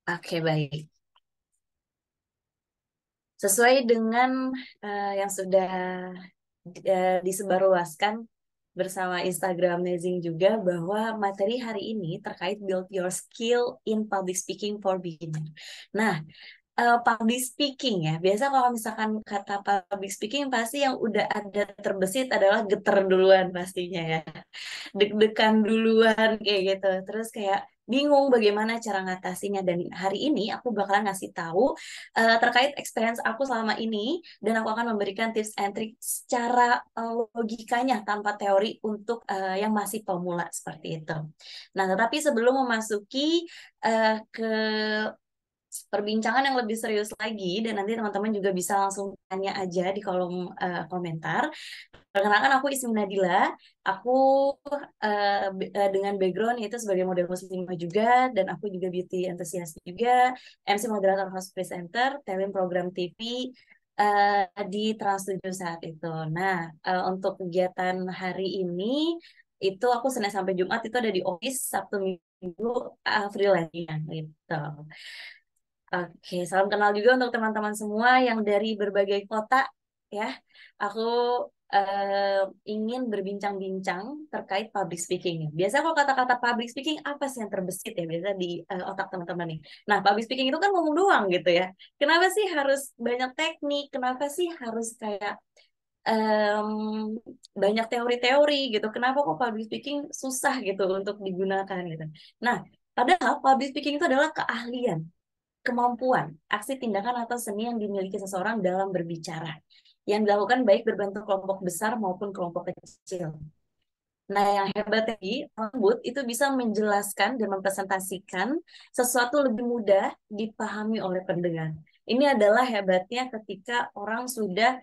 Oke, baik. Sesuai dengan yang sudah disebarluaskan bersama Instagram Amazing juga bahwa materi hari ini terkait build your skill in public speaking for beginner. Nah, public speaking ya. Biasa kalau misalkan kata public speaking pasti yang udah ada terbesit adalah geter duluan pastinya ya. Deg-degan duluan kayak gitu. Terus kayak bingung bagaimana cara ngatasinya dan hari ini aku bakalan ngasih tahu terkait experience aku selama ini dan aku akan memberikan tips and trick secara logikanya tanpa teori untuk yang masih pemula seperti itu. Nah, tetapi sebelum memasuki ke perbincangan yang lebih serius lagi dan nanti teman-teman juga bisa langsung tanya aja di kolom komentar. Perkenalkan aku Ismi Nadila. Aku dengan background yaitu sebagai model muslimah juga dan aku juga beauty enthusiast juga, MC moderator host presenter, talent program TV di Trans 7 saat itu. Nah, untuk kegiatan hari ini itu aku Senin sampai Jumat itu ada di office, Sabtu Minggu freelance gitu. Oke, salam kenal juga untuk teman-teman semua yang dari berbagai kota ya. Aku eh, ingin berbincang-bincang terkait public speaking. Biasa kalau kata-kata public speaking apa sih yang terbesit ya biasa di otak teman-teman nih. Nah, public speaking itu kan ngomong doang gitu ya. Kenapa sih harus banyak teknik? Kenapa sih harus kayak em, banyak teori-teori gitu? Kenapa kok public speaking susah gitu untuk digunakan gitu? Nah, padahal public speaking itu adalah keahlian, kemampuan, aksi tindakan atau seni yang dimiliki seseorang dalam berbicara, yang dilakukan baik berbentuk kelompok besar maupun kelompok kecil. Nah, yang hebat lagi, lembut itu bisa menjelaskan dan mempresentasikan sesuatu lebih mudah dipahami oleh pendengar. Ini adalah hebatnya ketika orang sudah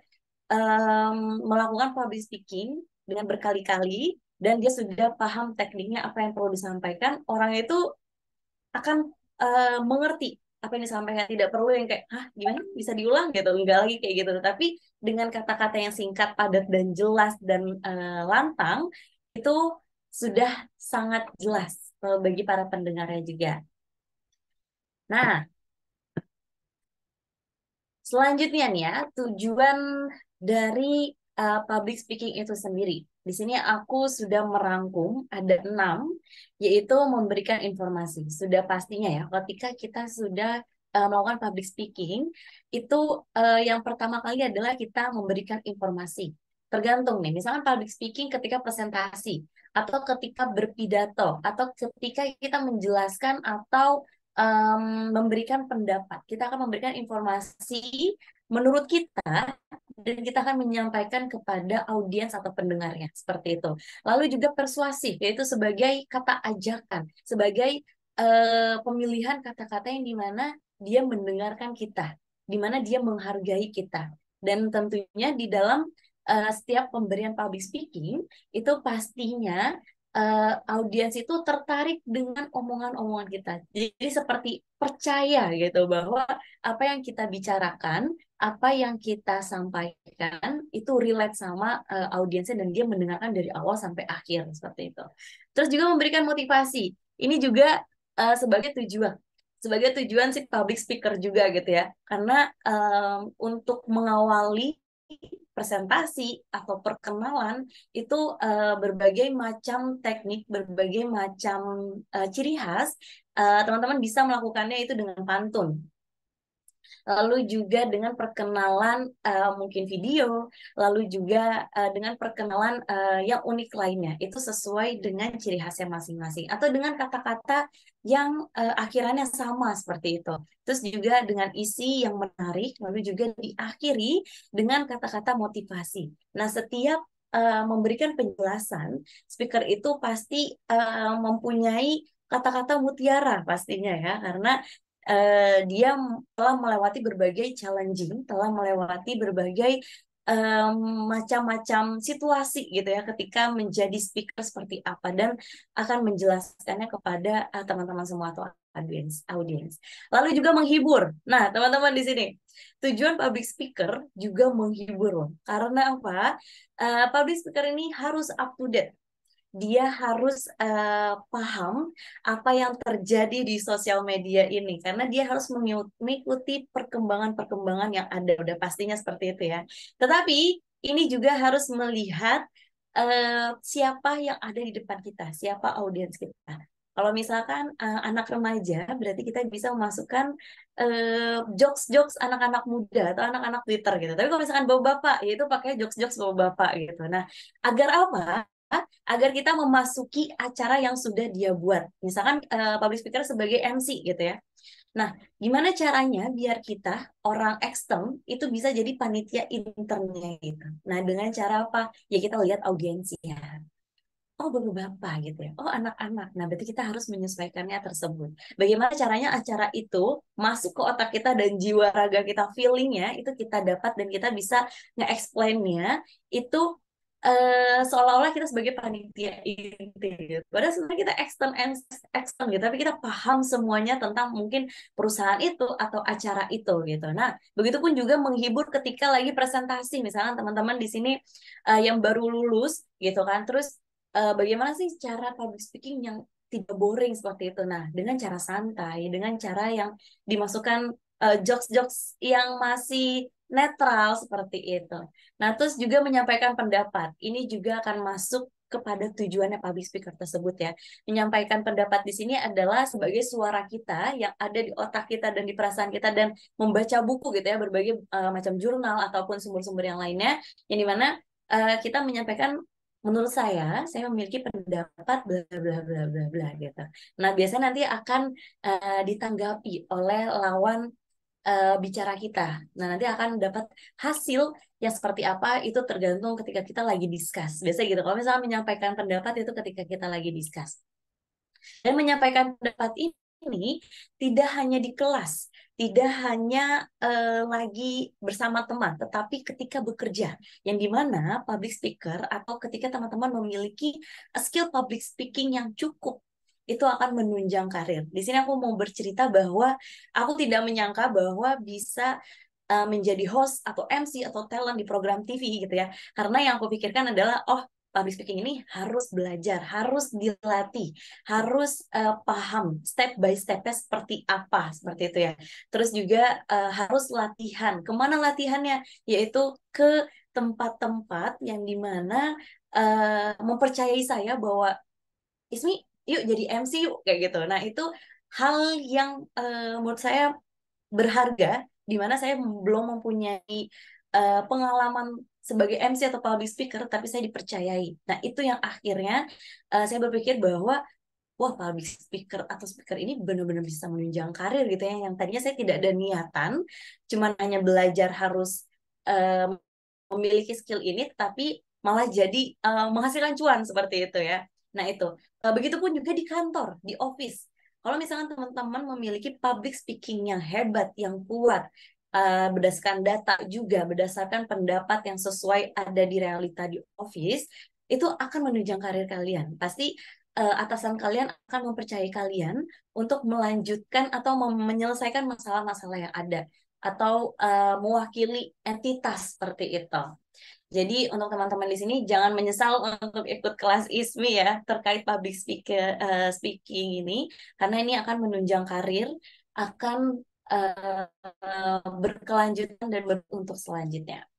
melakukan public speaking dengan berkali-kali dan dia sudah paham tekniknya apa yang perlu disampaikan, orang itu akan mengerti apa yang disampaikan, tidak perlu yang kayak hah gimana bisa diulang gitu, enggak lagi kayak gitu, tapi dengan kata-kata yang singkat padat dan jelas dan lantang itu sudah sangat jelas bagi para pendengarnya juga. Nah, selanjutnya nih ya, tujuan dari public speaking itu sendiri. Di sini aku sudah merangkum ada 6, yaitu memberikan informasi. Sudah pastinya ya, ketika kita sudah melakukan public speaking, itu yang pertama kali adalah kita memberikan informasi. Tergantung nih, misalkan public speaking ketika presentasi, atau ketika berpidato, atau ketika kita menjelaskan atau memberikan pendapat. Kita akan memberikan informasi menurut kita dan kita akan menyampaikan kepada audiens atau pendengarnya seperti itu. Lalu juga persuasif yaitu sebagai kata ajakan, sebagai pemilihan kata-kata yang dimana dia mendengarkan kita, dimana dia menghargai kita. Dan tentunya di dalam setiap pemberian public speaking itu pastinya audiens itu tertarik dengan omongan-omongan kita. Jadi seperti percaya gitu bahwa apa yang kita bicarakan, apa yang kita sampaikan itu relate sama audiensnya dan dia mendengarkan dari awal sampai akhir seperti itu. Terus juga memberikan motivasi. Ini juga sebagai tujuan si public speaker juga gitu ya. Karena untuk mengawali presentasi atau perkenalan itu berbagai macam teknik, berbagai macam ciri khas, teman-teman bisa melakukannya itu dengan pantun. Lalu juga dengan perkenalan mungkin video, lalu juga dengan perkenalan yang unik lainnya. Itu sesuai dengan ciri khasnya masing-masing. Atau dengan kata-kata yang akhirannya sama seperti itu. Terus juga dengan isi yang menarik, lalu juga diakhiri dengan kata-kata motivasi. Nah, setiap memberikan penjelasan, speaker itu pasti mempunyai kata-kata mutiara pastinya ya, karena dia telah melewati berbagai challenging, telah melewati berbagai em, macam-macam situasi gitu ya ketika menjadi speaker seperti apa dan akan menjelaskannya kepada teman-teman semua atau audiens. Lalu juga menghibur. Nah, teman-teman di sini tujuan public speaker juga menghibur loh. Karena apa? Public speaker ini harus up to date, dia harus paham apa yang terjadi di sosial media ini karena dia harus mengikuti perkembangan-perkembangan yang ada udah pastinya seperti itu ya. Tetapi ini juga harus melihat siapa yang ada di depan kita, siapa audiens kita. Kalau misalkan anak remaja, berarti kita bisa memasukkan jokes-jokes anak-anak muda atau anak-anak Twitter gitu. Tapi kalau misalkan bapak-bapak, ya itu pakai jokes-jokes bapak-bapak gitu. Nah, agar apa? Agar kita memasuki acara yang sudah dia buat. Misalkan public speaker sebagai MC gitu ya. Nah, gimana caranya biar kita orang ekstern itu bisa jadi panitia internnya gitu. Nah, dengan cara apa? Ya kita lihat audiensnya. Oh, bapak-bapak gitu ya. Oh, anak-anak. Nah, berarti kita harus menyesuaikannya tersebut. Bagaimana caranya acara itu masuk ke otak kita dan jiwa raga kita, feelingnya itu kita dapat dan kita bisa nge-explain-nya itu seolah-olah kita sebagai panitia inti gitu. Padahal sebenarnya kita extern gitu, tapi kita paham semuanya tentang mungkin perusahaan itu atau acara itu gitu. Nah, begitupun juga menghibur ketika lagi presentasi, misalkan teman-teman di sini yang baru lulus gitu kan, terus bagaimana sih cara public speaking yang tidak boring seperti itu? Nah, dengan cara santai, dengan cara yang dimasukkan jokes-jokes yang masih netral seperti itu. Nah, terus juga menyampaikan pendapat. Ini juga akan masuk kepada tujuannya public speaker tersebut ya. Menyampaikan pendapat di sini adalah sebagai suara kita yang ada di otak kita dan di perasaan kita dan membaca buku gitu ya, berbagai macam jurnal ataupun sumber-sumber yang lainnya, yang dimana kita menyampaikan menurut saya memiliki pendapat bla bla bla bla bla gitu. Nah, biasanya nanti akan ditanggapi oleh lawan bicara kita. Nah, nanti akan dapat hasil yang seperti apa itu tergantung ketika kita lagi discuss. Biasanya gitu. Kalau misalnya menyampaikan pendapat itu ketika kita lagi discuss. Dan menyampaikan pendapat ini tidak hanya di kelas, tidak hanya lagi bersama teman, tetapi ketika bekerja, yang dimana public speaker atau ketika teman-teman memiliki skill public speaking yang cukup, itu akan menunjang karir. Di sini aku mau bercerita bahwa aku tidak menyangka bahwa bisa menjadi host atau MC atau talent di program TV gitu ya. Karena yang aku pikirkan adalah, oh, public speaking ini harus belajar, harus dilatih, harus paham step by stepnya seperti apa, seperti itu ya. Terus juga harus latihan. Kemana latihannya? Yaitu ke tempat-tempat yang dimana mempercayai saya bahwa Ismi, yuk jadi MC yuk kayak gitu. Nah itu hal yang menurut saya berharga, di mana saya belum mempunyai pengalaman sebagai MC atau public speaker, tapi saya dipercayai. Nah, itu yang akhirnya saya berpikir bahwa, wah, public speaker atau speaker ini benar-benar bisa menunjang karir gitu ya. Yang tadinya saya tidak ada niatan, cuman hanya belajar harus eh, memiliki skill ini, tapi malah jadi menghasilkan cuan seperti itu ya. Nah, itu. Begitupun juga di kantor, di office. Kalau misalkan teman-teman memiliki public speaking yang hebat, yang kuat, berdasarkan data juga, berdasarkan pendapat yang sesuai ada di realita di office, itu akan menunjang karir kalian. Pasti atasan kalian akan mempercayai kalian untuk melanjutkan atau menyelesaikan masalah-masalah yang ada atau mewakili entitas seperti itu. Jadi untuk teman-teman di sini jangan menyesal untuk ikut kelas ISMI ya terkait public speaking ini karena ini akan menunjang karir, akan berkelanjutan dan untuk selanjutnya.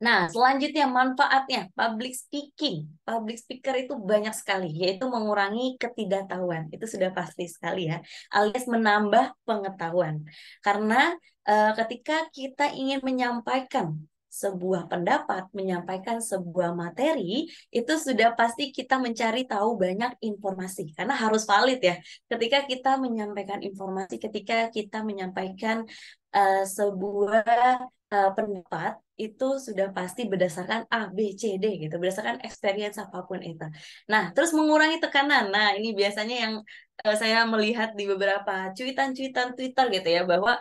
Nah, selanjutnya manfaatnya public speaking. Public speaker itu banyak sekali, yaitu mengurangi ketidaktahuan. Itu sudah pasti sekali ya, alias menambah pengetahuan. Karena ketika kita ingin menyampaikan sebuah pendapat, menyampaikan sebuah materi, itu sudah pasti kita mencari tahu banyak informasi. Karena harus valid ya. Ketika kita menyampaikan informasi, ketika kita menyampaikan sebuah pendapat itu sudah pasti berdasarkan A, B, C, D gitu, berdasarkan experience apapun itu. Nah, terus mengurangi tekanan. Nah, ini biasanya yang saya melihat di beberapa cuitan-cuitan Twitter gitu ya, bahwa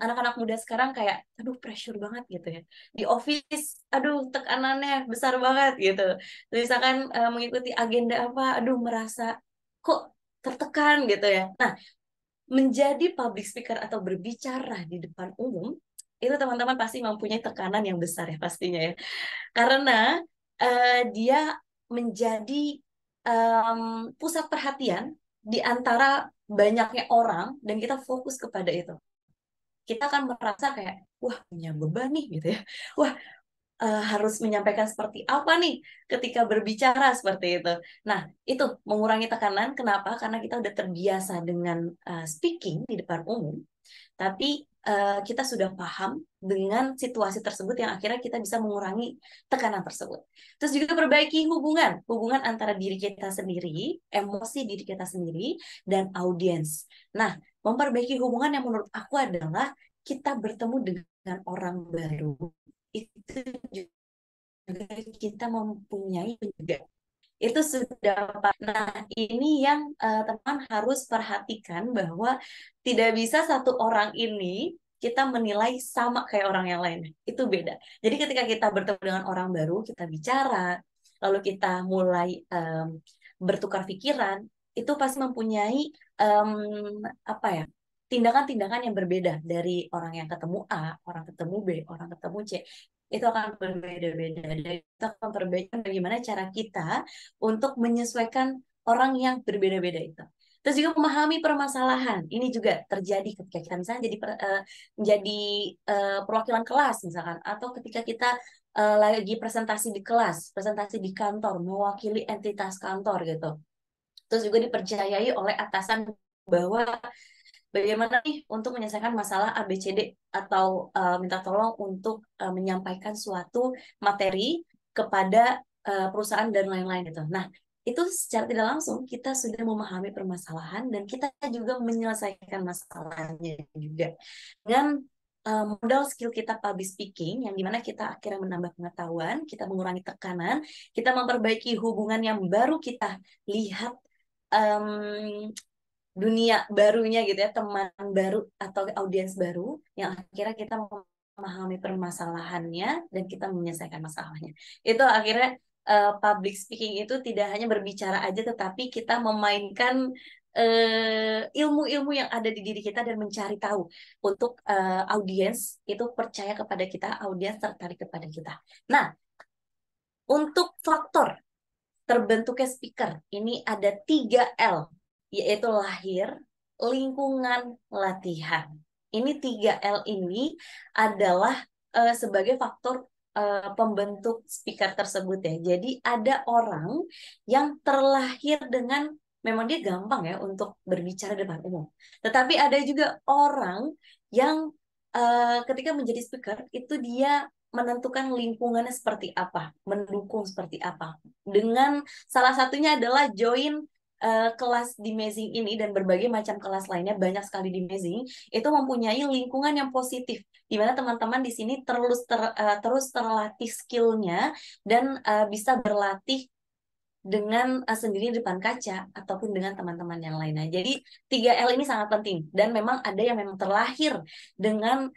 anak-anak muda sekarang kayak, aduh pressure banget gitu ya. Di office, aduh tekanannya besar banget gitu. Terus misalkan mengikuti agenda apa, aduh merasa kok tertekan gitu ya. Nah, menjadi public speaker atau berbicara di depan umum itu teman-teman pasti mempunyai tekanan yang besar ya pastinya ya karena dia menjadi pusat perhatian di antara banyaknya orang dan kita fokus kepada itu. Kita akan merasa kayak, wah punya beban nih gitu ya. Wah, harus menyampaikan seperti apa nih ketika berbicara seperti itu. Nah, itu mengurangi tekanan. Kenapa? Karena kita udah terbiasa dengan speaking di depan umum, tapi kita sudah paham dengan situasi tersebut yang akhirnya kita bisa mengurangi tekanan tersebut. Terus juga perbaiki hubungan antara diri kita sendiri, emosi diri kita sendiri, dan audiens. Nah, memperbaiki hubungan yang menurut aku adalah kita bertemu dengan orang baru, itu juga kita mempunyai juga itu sudah nah ini yang teman harus perhatikan bahwa tidak bisa satu orang ini kita menilai sama kayak orang yang lain, itu beda. Jadi ketika kita bertemu dengan orang baru, kita bicara, lalu kita mulai bertukar pikiran, itu pasti mempunyai em, apa ya, tindakan-tindakan yang berbeda dari orang yang ketemu A, orang ketemu B, orang ketemu C. Itu akan berbeda-beda. Dan itu akan memperbaiki bagaimana cara kita untuk menyesuaikan orang yang berbeda-beda itu. Terus juga memahami permasalahan. Ini juga terjadi ketika kita misalnya menjadi perwakilan kelas misalkan, atau ketika kita lagi presentasi di kelas, presentasi di kantor, mewakili entitas kantor gitu. Terus juga dipercayai oleh atasan bahwa bagaimana nih untuk menyelesaikan masalah ABCD atau minta tolong untuk menyampaikan suatu materi kepada perusahaan dan lain-lain gitu. Nah, itu secara tidak langsung kita sudah memahami permasalahan dan kita juga menyelesaikan masalahnya juga. Dengan modal skill kita public speaking, yang dimana kita akhirnya menambah pengetahuan, kita mengurangi tekanan, kita memperbaiki hubungan yang baru kita lihat, dunia barunya gitu ya, teman baru atau audiens baru yang akhirnya kita memahami permasalahannya dan kita menyelesaikan masalahnya. Itu akhirnya public speaking itu tidak hanya berbicara aja, tetapi kita memainkan ilmu-ilmu yang ada di diri kita dan mencari tahu untuk audiens itu percaya kepada kita, audiens tertarik kepada kita. Nah, untuk faktor terbentuknya speaker ini ada 3L, yaitu lahir, lingkungan, latihan. Ini 3L ini adalah sebagai faktor pembentuk speaker tersebut ya. Jadi ada orang yang terlahir dengan memang dia gampang ya untuk berbicara di depan umum. Tetapi ada juga orang yang ketika menjadi speaker itu dia menentukan lingkungannya seperti apa, mendukung seperti apa. Dengan salah satunya adalah join kelas di Mazing ini dan berbagai macam kelas lainnya, banyak sekali di Mazing, itu mempunyai lingkungan yang positif, di mana teman-teman di sini terus terlatih skillnya dan bisa berlatih dengan sendiri di depan kaca ataupun dengan teman-teman yang lainnya. Jadi 3L ini sangat penting dan memang ada yang memang terlahir dengan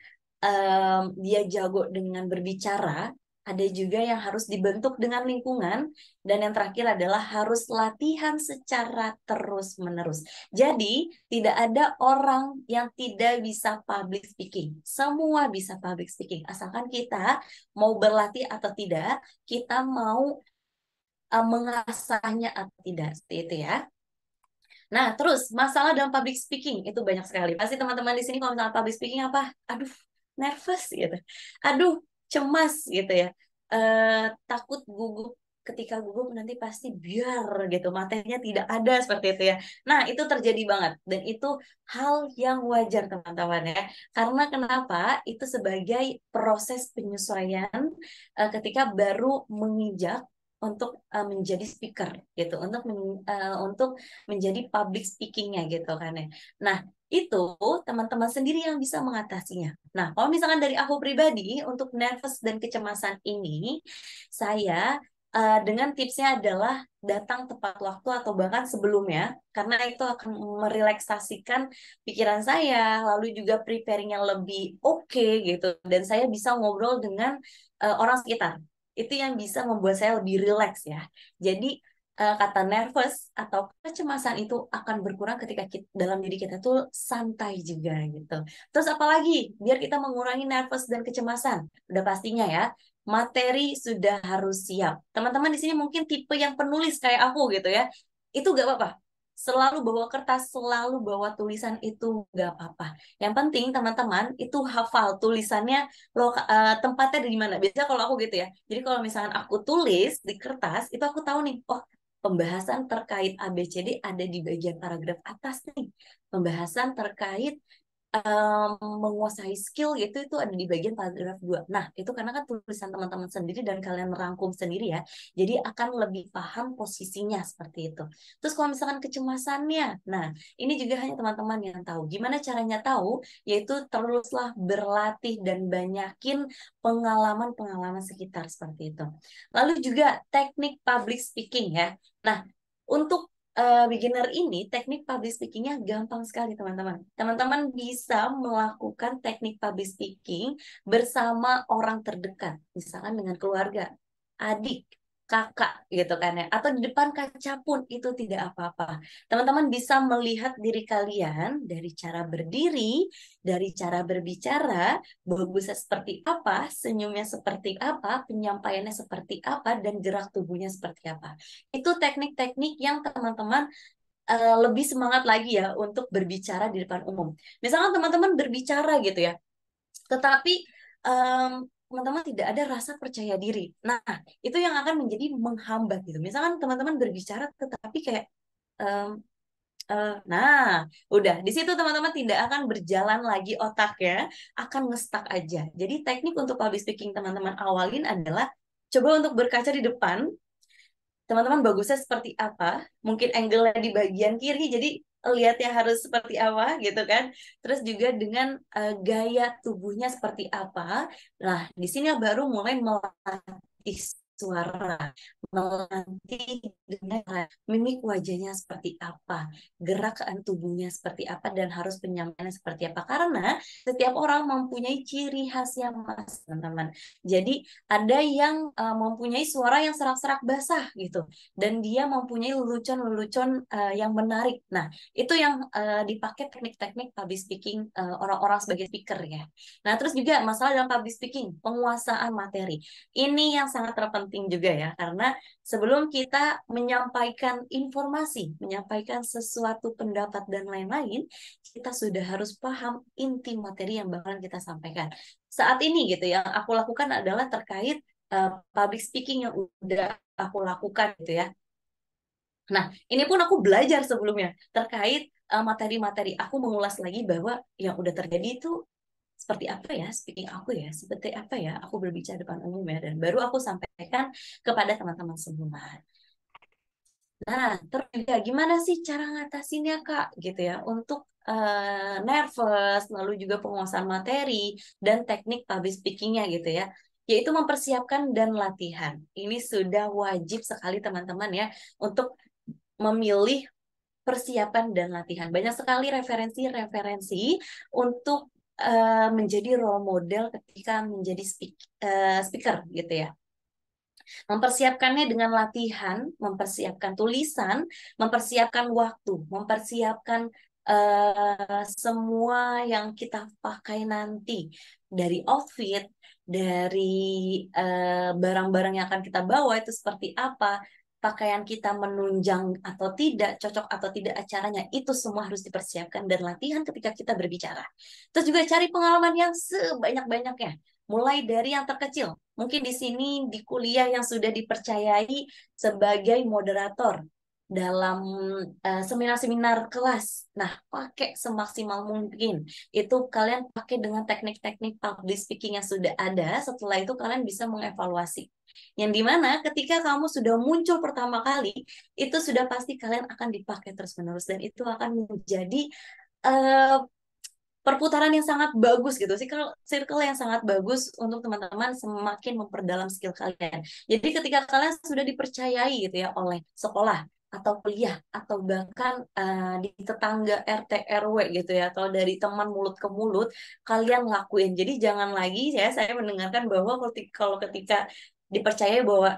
dia jago dengan berbicara, ada juga yang harus dibentuk dengan lingkungan, dan yang terakhir adalah harus latihan secara terus-menerus. Jadi, tidak ada orang yang tidak bisa public speaking. Semua bisa public speaking, asalkan kita mau berlatih atau tidak, kita mau mengasahnya atau tidak, seperti itu ya. Nah, terus masalah dalam public speaking itu banyak sekali. Pasti teman-teman di sini kalau misalnya public speaking apa? Aduh, nervous gitu. Aduh, cemas gitu ya. Takut gugup, ketika gugup nanti pasti biar gitu, matanya tidak ada seperti itu ya. Nah, itu terjadi banget dan itu hal yang wajar teman-teman ya. Karena kenapa? Itu sebagai proses penyesuaian ketika baru menginjak untuk menjadi speaker gitu, untuk menjadi public speakingnya gitu kan ya. Nah, itu teman-teman sendiri yang bisa mengatasinya. Nah, kalau misalkan dari aku pribadi untuk nervous dan kecemasan ini, saya dengan tipsnya adalah datang tepat waktu atau bahkan sebelumnya, karena itu akan merelaksasikan pikiran saya, lalu juga preparing yang lebih oke gitu, dan saya bisa ngobrol dengan orang sekitar. Itu yang bisa membuat saya lebih rileks ya. Jadi kata nervous atau kecemasan itu akan berkurang ketika dalam diri kita tuh santai juga gitu. Terus apalagi biar kita mengurangi nervous dan kecemasan? Udah pastinya ya, materi sudah harus siap. Teman-teman di sini mungkin tipe yang penulis kayak aku gitu ya. Itu gak apa-apa. Selalu bawa kertas, selalu bawa tulisan itu gak apa-apa. Yang penting teman-teman itu hafal tulisannya tempatnya di mana. Biasanya kalau aku gitu ya. Jadi kalau misalkan aku tulis di kertas, itu aku tahu nih, oh pembahasan terkait ABCD ada di bagian paragraf atas nih. Pembahasan terkait menguasai skill itu ada di bagian paragraf 2. Nah, itu karena kan tulisan teman-teman sendiri dan kalian merangkum sendiri ya. Jadi akan lebih paham posisinya seperti itu. Terus kalau misalkan kecemasannya, nah ini juga hanya teman-teman yang tahu. Gimana caranya tahu? Yaitu teruslah berlatih dan banyakin pengalaman-pengalaman sekitar seperti itu. Lalu juga teknik public speaking ya. Nah, untuk beginner ini teknik public speakingnya gampang sekali teman-teman. Teman-teman bisa melakukan teknik public speaking bersama orang terdekat, misalkan dengan keluarga, adik, kakak gitu kan ya, atau di depan kaca pun itu tidak apa-apa. Teman-teman bisa melihat diri kalian dari cara berdiri, dari cara berbicara, bagusnya seperti apa, senyumnya seperti apa, penyampaiannya seperti apa, dan gerak tubuhnya seperti apa. Itu teknik-teknik yang teman-teman lebih semangat lagi ya untuk berbicara di depan umum. Misalkan teman-teman berbicara gitu ya, tetapi teman-teman tidak ada rasa percaya diri. Nah, itu yang akan menjadi menghambat gitu. Misalkan teman-teman berbicara tetapi kayak em, nah, udah di situ teman-teman tidak akan berjalan lagi otaknya, akan ngestak aja. Jadi teknik untuk public speaking teman-teman awalin adalah coba untuk berkaca di depan, teman-teman bagusnya seperti apa, mungkin angle-nya di bagian kiri, jadi lihatnya harus seperti apa gitu kan. Terus juga dengan gaya tubuhnya seperti apa. Nah, di sini baru mulai melatih suara, melatih dengan mimik wajahnya seperti apa, gerakan tubuhnya seperti apa, dan harus penyampaiannya seperti apa. Karena setiap orang mempunyai ciri khasnya mas, teman-teman. Jadi ada yang mempunyai suara yang serak-serak basah gitu, dan dia mempunyai lelucon-lelucon yang menarik. Nah, itu yang dipakai teknik-teknik public speaking orang-orang sebagai speaker ya. Nah, terus juga masalah dalam public speaking, penguasaan materi. Ini yang sangat terpenting juga ya, karena sebelum kita menyampaikan informasi, menyampaikan sesuatu pendapat dan lain-lain, kita sudah harus paham inti materi yang bakalan kita sampaikan. Saat ini gitu yang aku lakukan adalah terkait public speaking yang udah aku lakukan gitu ya. Nah, ini pun aku belajar sebelumnya terkait materi-materi. Aku mengulas lagi bahwa yang udah terjadi itu seperti apa ya speaking aku ya, seperti apa ya aku berbicara depan umum ya, dan baru aku sampaikan kepada teman-teman semua. Nah, terus juga gimana sih cara ngatasinnya Kak gitu ya untuk nervous, lalu juga penguasaan materi dan teknik public speakingnya gitu ya. Yaitu mempersiapkan dan latihan. Ini sudah wajib sekali teman-teman ya untuk memilih persiapan dan latihan. Banyak sekali referensi-referensi untuk menjadi role model ketika menjadi speaker gitu ya. Mempersiapkannya dengan latihan, mempersiapkan tulisan, mempersiapkan waktu, mempersiapkan semua yang kita pakai nanti, dari outfit, dari barang-barang yang akan kita bawa itu seperti apa, pakaian kita menunjang atau tidak, cocok atau tidak acaranya, itu semua harus dipersiapkan dan latihan ketika kita berbicara. Terus juga cari pengalaman yang sebanyak-banyaknya, mulai dari yang terkecil. Mungkin di sini di kuliah yang sudah dipercayai sebagai moderator dalam seminar-seminar kelas. Nah, pakai semaksimal mungkin. Itu kalian pakai dengan teknik-teknik public speaking yang sudah ada. Setelah itu kalian bisa mengevaluasi. Yang dimana ketika kamu sudah muncul pertama kali, itu sudah pasti kalian akan dipakai terus-menerus. Dan itu akan menjadi uh, perputaran yang sangat bagus gitu, circle yang sangat bagus untuk teman-teman semakin memperdalam skill kalian. Jadi ketika kalian sudah dipercayai gitu ya oleh sekolah atau kuliah atau bahkan di tetangga RT RW gitu ya, atau dari teman mulut ke mulut, kalian lakuin. Jadi jangan lagi ya saya mendengarkan bahwa kalau ketika dipercaya bahwa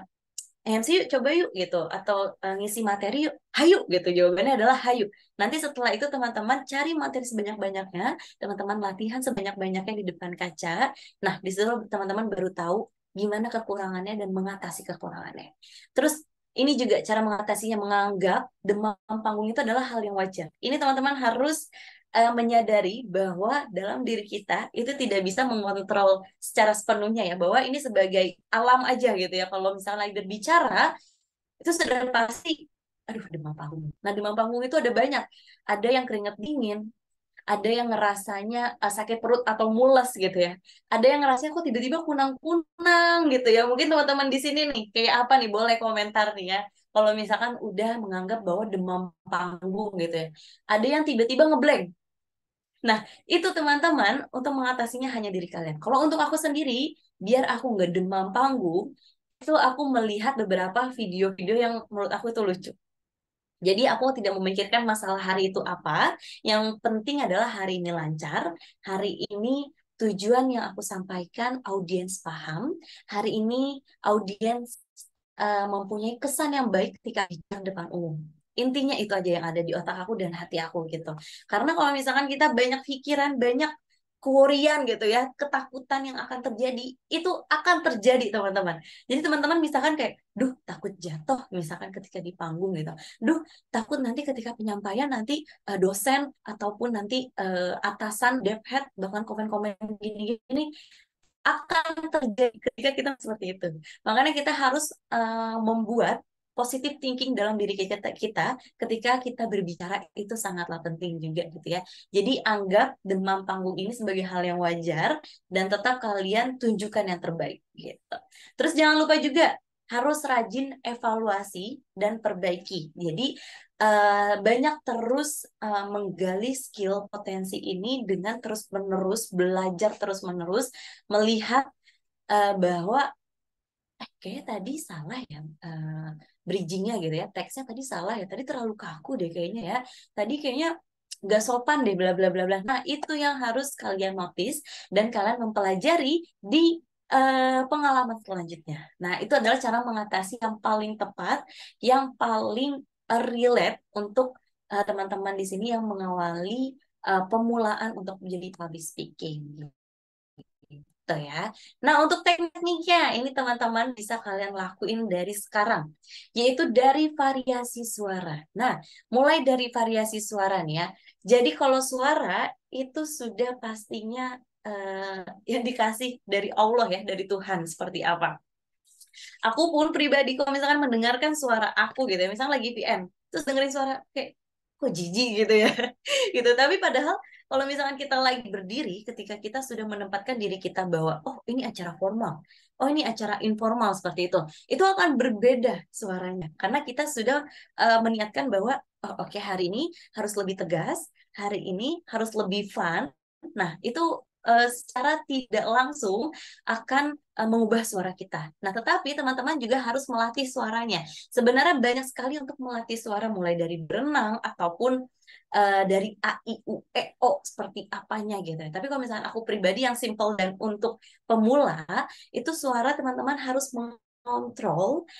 MC yuk, coba yuk gitu, atau ngisi materi yuk, hayu gitu. Jawabannya adalah hayu. Nanti setelah itu teman-teman cari materi sebanyak-banyaknya, teman-teman latihan sebanyak-banyaknya di depan kaca. Nah, di situ teman-teman baru tahu gimana kekurangannya dan mengatasi kekurangannya. Terus ini juga cara mengatasinya, menganggap demam panggung itu adalah hal yang wajar. Ini teman-teman harus menyadari bahwa dalam diri kita itu tidak bisa mengontrol secara sepenuhnya ya, bahwa ini sebagai alam aja gitu ya. Kalau misalnya lagi berbicara, itu sudah pasti, aduh demam panggung. Nah demam panggung itu ada banyak. Ada yang keringat dingin, ada yang ngerasanya sakit perut atau mules gitu ya. Ada yang ngerasanya kok tiba-tiba kunang-kunang gitu ya. Mungkin teman-teman di sini nih, kayak apa nih? Boleh komentar nih ya. Kalau misalkan udah menganggap bahwa demam panggung gitu ya. Ada yang tiba-tiba ngeblank. Nah, itu teman-teman untuk mengatasinya hanya diri kalian. Kalau untuk aku sendiri, biar aku nggak demam panggung, itu aku melihat beberapa video-video yang menurut aku itu lucu. Jadi aku tidak memikirkan masalah hari itu apa. Yang penting adalah hari ini lancar. Hari ini tujuan yang aku sampaikan audiens paham. Hari ini audiens mempunyai kesan yang baik ketika bicara depan umum. Intinya itu aja yang ada di otak aku dan hati aku gitu. Karena kalau misalkan kita banyak pikiran, banyak keworian gitu ya, ketakutan yang akan terjadi, itu akan terjadi teman-teman. Jadi teman-teman misalkan kayak, duh takut jatuh misalkan ketika di panggung gitu. Duh takut nanti ketika penyampaian nanti dosen ataupun nanti atasan, dev head, bahkan komen-komen gini-gini akan terjadi ketika kita seperti itu. Makanya kita harus membuat positive thinking dalam diri kita ketika kita berbicara itu sangatlah penting juga gitu ya. Jadi anggap demam panggung ini sebagai hal yang wajar dan tetap kalian tunjukkan yang terbaik gitu. Terus jangan lupa juga harus rajin evaluasi dan perbaiki. Jadi banyak terus menggali skill potensi ini dengan terus-menerus belajar terus-menerus melihat bahwa kayaknya tadi salah ya bridgingnya gitu ya, teksnya tadi salah ya, tadi terlalu kaku deh kayaknya ya, tadi kayaknya nggak sopan deh bla bla bla bla. Nah itu yang harus kalian notice dan kalian mempelajari di pengalaman selanjutnya. Nah itu adalah cara mengatasi yang paling tepat, yang paling relate untuk teman-teman di sini yang mengawali pemulaan untuk menjadi public speaking gitu ya. Nah, untuk tekniknya ini teman-teman bisa kalian lakuin dari sekarang, yaitu dari variasi suara. Nah, mulai dari variasi suara nih ya. Jadi kalau suara itu sudah pastinya yang dikasih dari Allah ya, dari Tuhan seperti apa. Aku pun pribadi kalau misalkan mendengarkan suara aku gitu ya, misalnya lagi VM, terus dengerin suara kayak kok jijik gitu ya. Gitu. Tapi padahal kalau misalkan kita lagi berdiri ketika kita sudah menempatkan diri kita bahwa oh ini acara formal, oh ini acara informal seperti itu akan berbeda suaranya karena kita sudah meniatkan bahwa oh, oke, hari ini harus lebih tegas, hari ini harus lebih fun. Nah, itu secara tidak langsung akan mengubah suara kita. Nah, tetapi teman-teman juga harus melatih suaranya. Sebenarnya banyak sekali untuk melatih suara mulai dari berenang ataupun dari A, I, U, E, O seperti apanya gitu. Tapi kalau misalnya aku pribadi yang simple dan untuk pemula, itu suara teman-teman harus mengontrol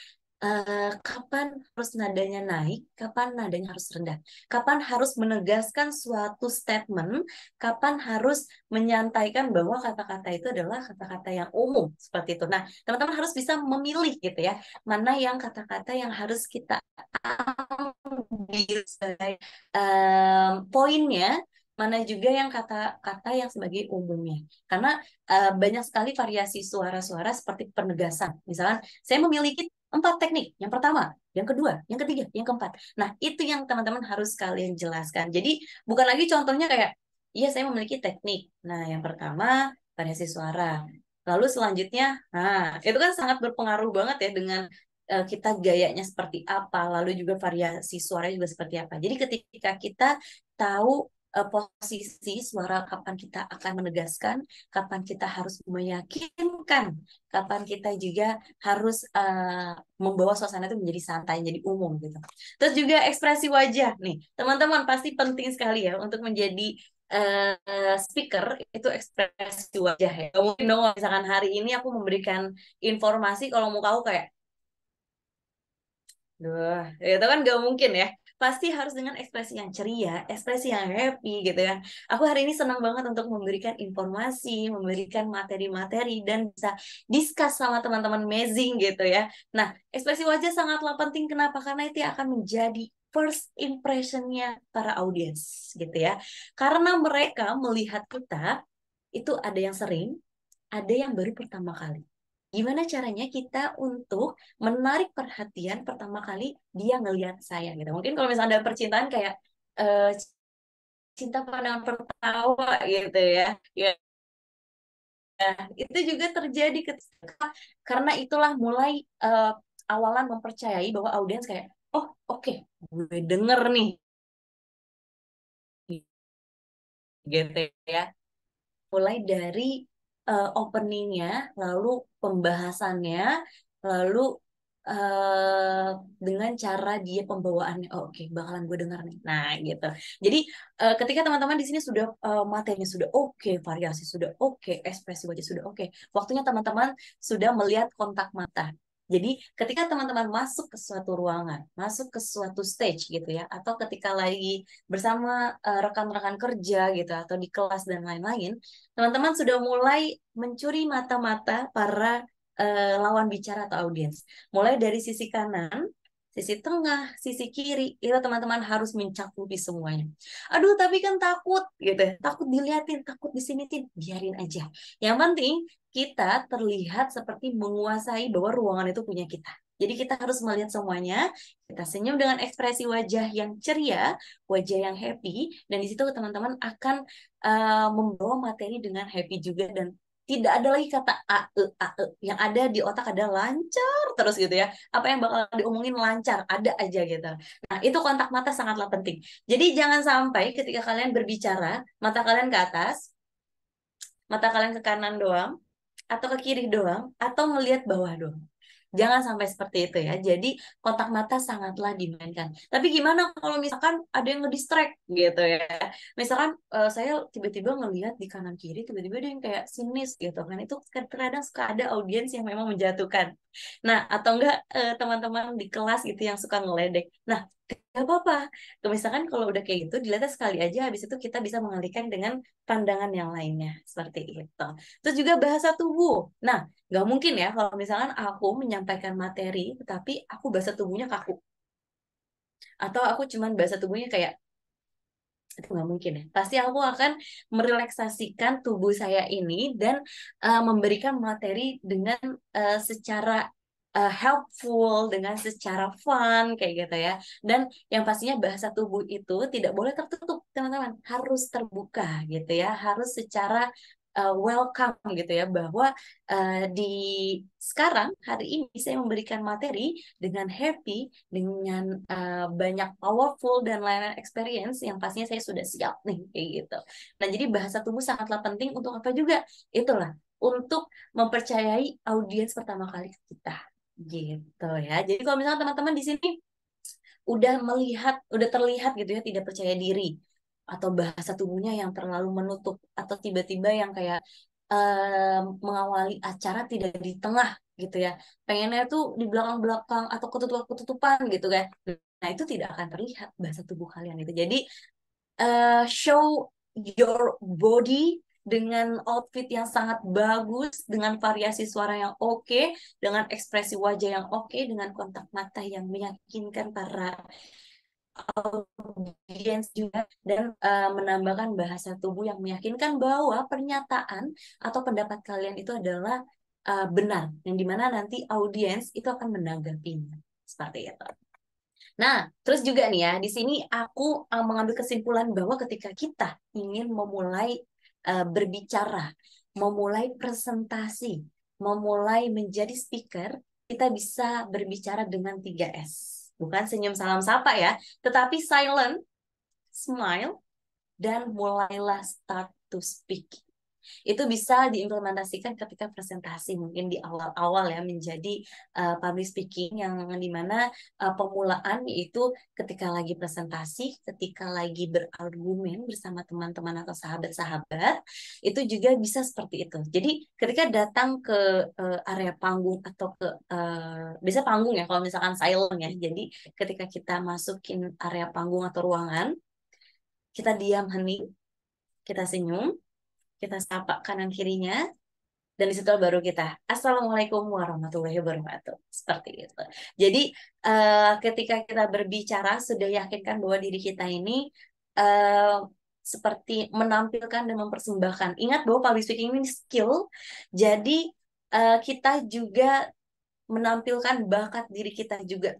kapan harus nadanya naik, kapan nadanya harus rendah, kapan harus menegaskan suatu statement, kapan harus menyantaikan bahwa kata-kata itu adalah kata-kata yang umum seperti itu. Nah, teman-teman harus bisa memilih gitu ya, mana yang kata-kata yang harus kita ambil sebagai poinnya, mana juga yang kata-kata yang sebagai umumnya. Karena banyak sekali variasi suara-suara seperti penegasan. Misalnya, saya memiliki 4 teknik. Yang pertama, yang kedua, yang ketiga, yang keempat. Nah, itu yang teman-teman harus kalian jelaskan. Jadi, bukan lagi contohnya kayak, iya saya memiliki teknik. Nah, yang pertama, variasi suara. Lalu selanjutnya, nah, itu kan sangat berpengaruh banget ya dengan kita gayanya seperti apa, lalu juga variasi suara juga seperti apa. Jadi ketika kita tahu posisi suara, kapan kita akan menegaskan, kapan kita harus meyakinkan, kapan kita juga harus membawa suasana itu menjadi santai, jadi umum gitu. Terus juga ekspresi wajah nih, teman-teman pasti penting sekali ya untuk menjadi speaker itu ekspresi wajah ya. Gak mungkin dong misalkan hari ini aku memberikan informasi kalau muka aku kayak duh, itu kan gak mungkin ya. pasti harus dengan ekspresi yang ceria, ekspresi yang happy gitu ya. Aku hari ini senang banget untuk memberikan informasi, memberikan materi-materi, dan bisa discuss sama teman-teman amazing gitu ya. Nah, ekspresi wajah sangatlah penting. Kenapa? Karena itu akan menjadi first impression-nya para audiens gitu ya. Karena mereka melihat kita itu ada yang sering, ada yang baru pertama kali. Gimana caranya kita untuk menarik perhatian pertama kali dia ngelihat saya gitu. Mungkin kalau misalnya ada percintaan kayak eh, cinta pandangan pertama gitu ya. Ya, itu juga terjadi ketika karena itulah mulai awalan mempercayai bahwa audiens kayak oh oke, gue denger nih gitu ya. Mulai dari openingnya, lalu pembahasannya, lalu eh, dengan cara dia pembawaannya, oh, oke, bakalan gue dengar nih. Nah, gitu. Jadi ketika teman-teman di sini sudah materinya sudah oke, variasi sudah oke, ekspresi wajah sudah oke, waktunya teman-teman sudah melihat kontak mata. Jadi ketika teman-teman masuk ke suatu ruangan, masuk ke suatu stage gitu ya, atau ketika lagi bersama rekan-rekan kerja gitu atau di kelas dan lain-lain, teman-teman sudah mulai mencuri mata-mata para lawan bicara atau audiens. Mulai dari sisi kanan, sisi tengah, sisi kiri, itu teman-teman harus mencakupi semuanya. Aduh, tapi kan takut gitu, takut diliatin, takut disinitin, biarin aja. Yang penting kita terlihat seperti menguasai bahwa ruangan itu punya kita. Jadi kita harus melihat semuanya, kita senyum dengan ekspresi wajah yang ceria, wajah yang happy, dan di situ teman-teman akan membawa materi dengan happy juga dan tidak ada lagi kata ae yang ada di otak ada lancar terus gitu ya. Apa yang bakal diomongin lancar ada aja gitu. Nah, itu kontak mata sangatlah penting. Jadi jangan sampai ketika kalian berbicara, mata kalian ke atas, mata kalian ke kanan doang, atau ke kiri doang, atau melihat bawah doang. Jangan sampai seperti itu ya. Jadi kontak mata sangatlah dimainkan. Tapi gimana kalau misalkan ada yang ngedistract gitu ya. Misalkan saya tiba-tiba ngelihat di kanan kiri, tiba-tiba ada yang kayak sinis gitu kan. Itu kadang suka ada audiens yang memang menjatuhkan. Nah, atau enggak teman-teman di kelas gitu yang suka ngeledek. Nah, gak apa-apa. Misalkan kalau udah kayak gitu, dilihatnya sekali aja, habis itu kita bisa mengalihkan dengan pandangan yang lainnya. Seperti itu. Terus juga bahasa tubuh. Nah, nggak mungkin ya kalau misalkan aku menyampaikan materi, tetapi aku bahasa tubuhnya kaku. Atau aku cuman bahasa tubuhnya kayak, itu nggak mungkin ya. Pasti aku akan merelaksasikan tubuh saya ini dan memberikan materi dengan secara helpful, dengan secara fun, kayak gitu ya. Dan yang pastinya bahasa tubuh itu tidak boleh tertutup, teman-teman. Harus terbuka gitu ya. Harus secara welcome gitu ya. Bahwa di sekarang, hari ini saya memberikan materi dengan happy, dengan banyak powerful dan lain-lain experience yang pastinya saya sudah siap nih kayak gitu. Nah, jadi bahasa tubuh sangatlah penting untuk apa juga? Itulah untuk mempercayai audiens pertama kali ke kita gitu ya. Jadi kalau misalnya teman-teman di sini udah melihat, udah terlihat gitu ya tidak percaya diri atau bahasa tubuhnya yang terlalu menutup atau tiba-tiba yang kayak mengawali acara tidak di tengah gitu ya. Pengennya tuh di belakang-belakang atau ketutupan-ketutupan gitu kan. Nah, itu tidak akan terlihat bahasa tubuh kalian itu. Jadi show your body dengan outfit yang sangat bagus, dengan variasi suara yang oke, dengan ekspresi wajah yang oke, dengan kontak mata yang meyakinkan para audiens juga, dan menambahkan bahasa tubuh yang meyakinkan bahwa pernyataan atau pendapat kalian itu adalah benar, yang dimana nanti audiens itu akan menanggapinya. Seperti itu. Nah, terus juga nih ya, di sini aku mengambil kesimpulan bahwa ketika kita ingin memulai berbicara, memulai presentasi, memulai menjadi speaker, kita bisa berbicara dengan 3S. Bukan senyum salam sapa ya, tetapi silent, smile, dan mulailah start to speak. Itu bisa diimplementasikan ketika presentasi, mungkin di awal-awal ya, menjadi public speaking yang dimana pemulaan yaitu ketika lagi presentasi, ketika lagi berargumen bersama teman-teman atau sahabat-sahabat, itu juga bisa seperti itu. Jadi ketika datang ke area panggung atau ke biasa panggung ya, kalau misalkan silent ya. Jadi ketika kita masukin area panggung atau ruangan, kita diam hening, kita senyum, kita sapa kanan kirinya, dan di situ baru kita Assalamualaikum warahmatullahi wabarakatuh, seperti itu. Jadi ketika kita berbicara sudah yakinkan bahwa diri kita ini eh, seperti menampilkan dan mempersembahkan. Ingat bahwa public speaking ini skill, jadi kita juga menampilkan bakat diri kita juga.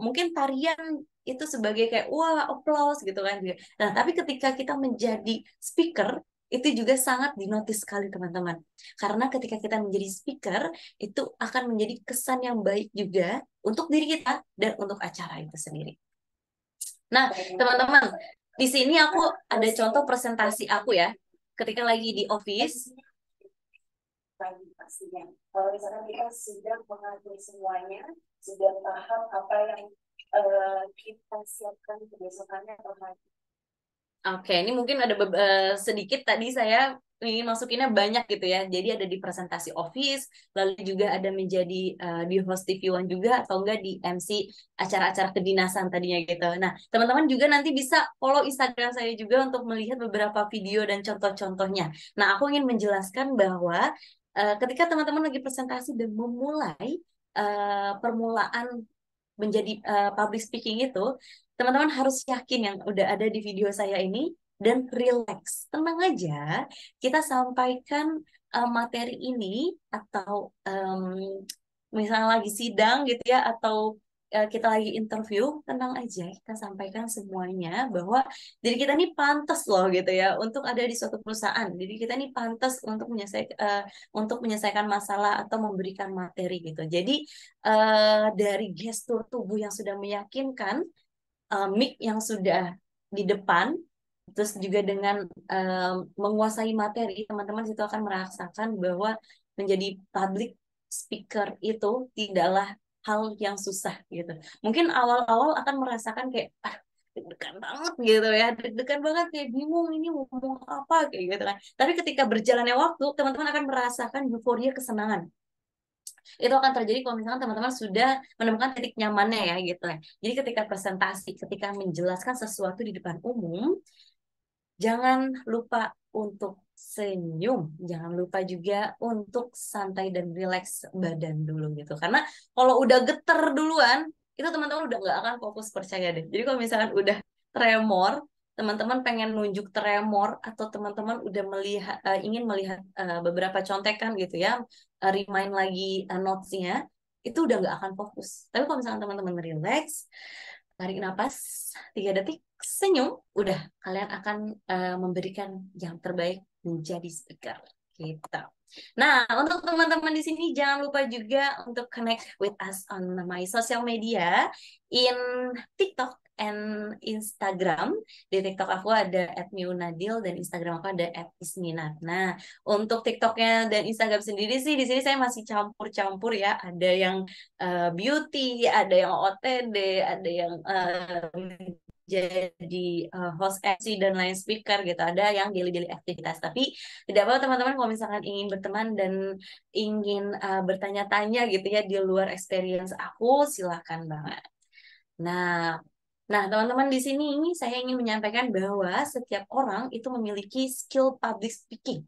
Mungkin tarian itu sebagai kayak wah applause gitu kan. Nah, tapi ketika kita menjadi speaker itu juga sangat dinotis sekali teman-teman. Karena ketika kita menjadi speaker itu akan menjadi kesan yang baik juga untuk diri kita dan untuk acara itu sendiri. Nah, teman-teman, di sini aku ada contoh presentasi aku ya. Ketika lagi di office, pastinya. Kalau misalkan kita sudah mengatur semuanya, sudah paham apa yang kita siapkan kebesokannya atau hari. Oke, ini mungkin ada sedikit tadi saya ingin masukinnya banyak gitu ya. Jadi ada di presentasi office, lalu juga ada menjadi di host TV One juga, atau enggak di MC acara-acara kedinasan tadinya gitu. Nah, teman-teman juga nanti bisa follow Instagram saya juga untuk melihat beberapa video dan contoh-contohnya. Nah, aku ingin menjelaskan bahwa ketika teman-teman lagi presentasi dan memulai permulaan menjadi public speaking itu, teman-teman harus yakin yang udah ada di video saya ini dan relax, tenang aja. Kita sampaikan materi ini atau misalnya lagi sidang gitu ya, atau kita lagi interview, tenang aja, kita sampaikan semuanya bahwa diri kita ini pantas loh gitu ya untuk ada di suatu perusahaan. Jadi kita ini pantas untuk menyelesaikan masalah atau memberikan materi gitu. Jadi dari gestur tubuh yang sudah meyakinkan, mic yang sudah di depan, terus juga dengan menguasai materi, teman-teman itu akan merasakan bahwa menjadi public speaker itu tidaklah hal yang susah gitu. Mungkin awal-awal akan merasakan kayak deg-degan banget gitu ya, deg-degan banget kayak bingung ini mau ngomong apa kayak gitu kan. Tapi ketika berjalannya waktu, teman-teman akan merasakan euforia kesenangan. Itu akan terjadi kalau misalkan teman-teman sudah menemukan titik nyamannya ya gitu ya. Jadi ketika presentasi, ketika menjelaskan sesuatu di depan umum, jangan lupa untuk senyum, jangan lupa juga untuk santai dan rileks badan dulu gitu. Karena kalau udah geter duluan, itu teman-teman udah nggak akan fokus, percaya deh. Jadi kalau misalkan udah tremor, teman-teman pengen nunjuk tremor atau teman-teman udah melihat ingin melihat beberapa contekan gitu ya, remind lagi notes-nya, itu udah nggak akan fokus. Tapi kalau misalkan teman-teman relax, tarik nafas 3 detik, senyum, udah kalian akan memberikan yang terbaik menjadi speaker kita. Nah, untuk teman-teman di sini jangan lupa juga untuk connect with us on my social media in TikTok and Instagram. Di TikTok aku ada @miunadil dan Instagram aku ada @isminat. Nah, untuk TikToknya dan Instagram sendiri sih di sini saya masih campur-campur ya. Ada yang beauty, ada yang OTD, ada yang jadi host MC dan lain speaker gitu, ada yang daily aktivitas. Tapi tidak apa teman-teman, kalau misalkan ingin berteman dan ingin bertanya-tanya gitu ya di luar experience aku, silakan banget. Nah, teman-teman di sini saya ingin menyampaikan bahwa setiap orang itu memiliki skill public speaking,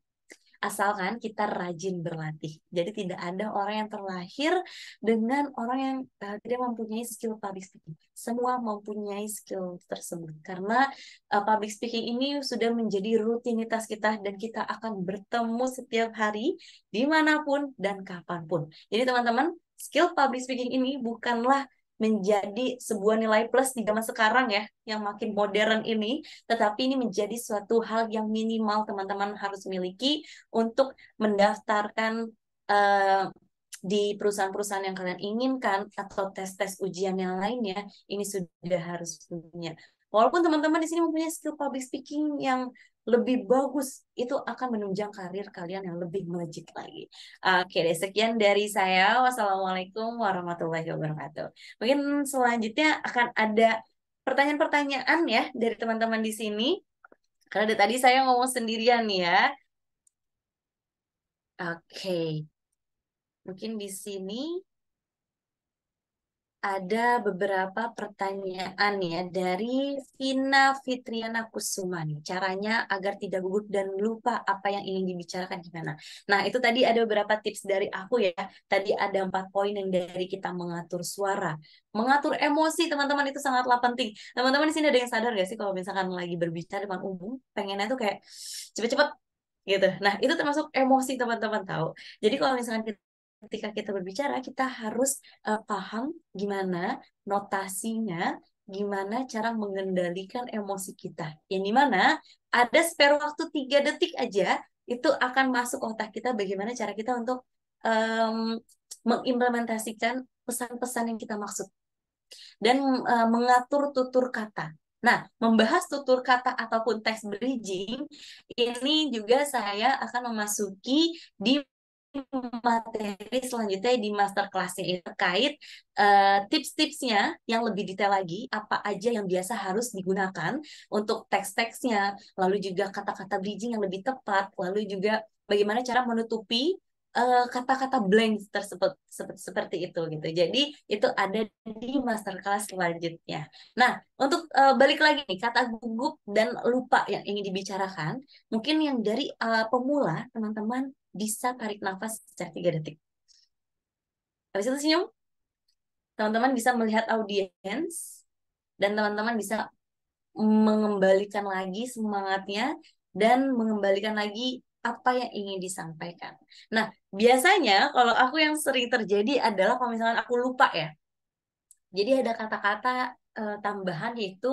asalkan kita rajin berlatih. Jadi tidak ada orang yang terlahir dengan orang yang tidak mempunyai skill public speaking. Semua mempunyai skill tersebut. Karena public speaking ini sudah menjadi rutinitas kita dan kita akan bertemu setiap hari dimanapun dan kapanpun. Jadi teman-teman, skill public speaking ini bukanlah menjadi sebuah nilai plus di zaman sekarang ya, yang makin modern ini, tetapi ini menjadi suatu hal yang minimal teman-teman harus miliki untuk mendaftarkan di perusahaan-perusahaan yang kalian inginkan atau tes-tes ujian yang lainnya, ini sudah harus punya. Walaupun teman-teman di sini mempunyai skill public speaking yang lebih bagus, itu akan menunjang karir kalian yang lebih melejit lagi. Oke deh, sekian dari saya. Wassalamualaikum warahmatullahi wabarakatuh. Mungkin selanjutnya akan ada pertanyaan-pertanyaan ya dari teman-teman di sini. Karena dari tadi saya ngomong sendirian nih ya. Oke, mungkin di sini ada beberapa pertanyaan ya dari Vina Fitriana Kusuma nih. Caranya agar tidak gugup dan lupa apa yang ingin dibicarakan gimana. Nah, itu tadi ada beberapa tips dari aku ya. Tadi ada 4 poin yang dari kita mengatur suara. Mengatur emosi, teman-teman, itu sangatlah penting. Teman-teman di sini ada yang sadar gak sih kalau misalkan lagi berbicara depan umum, pengennya tuh kayak cepet-cepet gitu. Nah, itu termasuk emosi teman-teman tahu. Jadi kalau misalkan ketika kita berbicara, kita harus paham gimana notasinya, gimana cara mengendalikan emosi kita. Yang dimana ada spare waktu 3 detik aja, itu akan masuk otak kita bagaimana cara kita untuk em, mengimplementasikan pesan-pesan yang kita maksud dan mengatur tutur kata. Nah, membahas tutur kata ataupun text bridging ini juga saya akan memasuki di materi selanjutnya di masterclass-nya ini terkait tips-tipsnya yang lebih detail lagi, apa aja yang biasa harus digunakan untuk teks-teksnya, lalu juga kata-kata bridging yang lebih tepat, lalu juga bagaimana cara menutupi kata-kata blank tersebut seperti itu gitu. Jadi itu ada di masterclass selanjutnya. Nah, untuk balik lagi nih kata gugup dan lupa yang ingin dibicarakan, mungkin yang dari pemula teman-teman bisa tarik nafas secara 3 detik. Habis itu senyum, teman-teman bisa melihat audiens, dan teman-teman bisa mengembalikan lagi semangatnya dan mengembalikan lagi apa yang ingin disampaikan. Nah, biasanya kalau aku yang sering terjadi adalah kalau misalkan aku lupa ya. Jadi ada kata-kata tambahan yaitu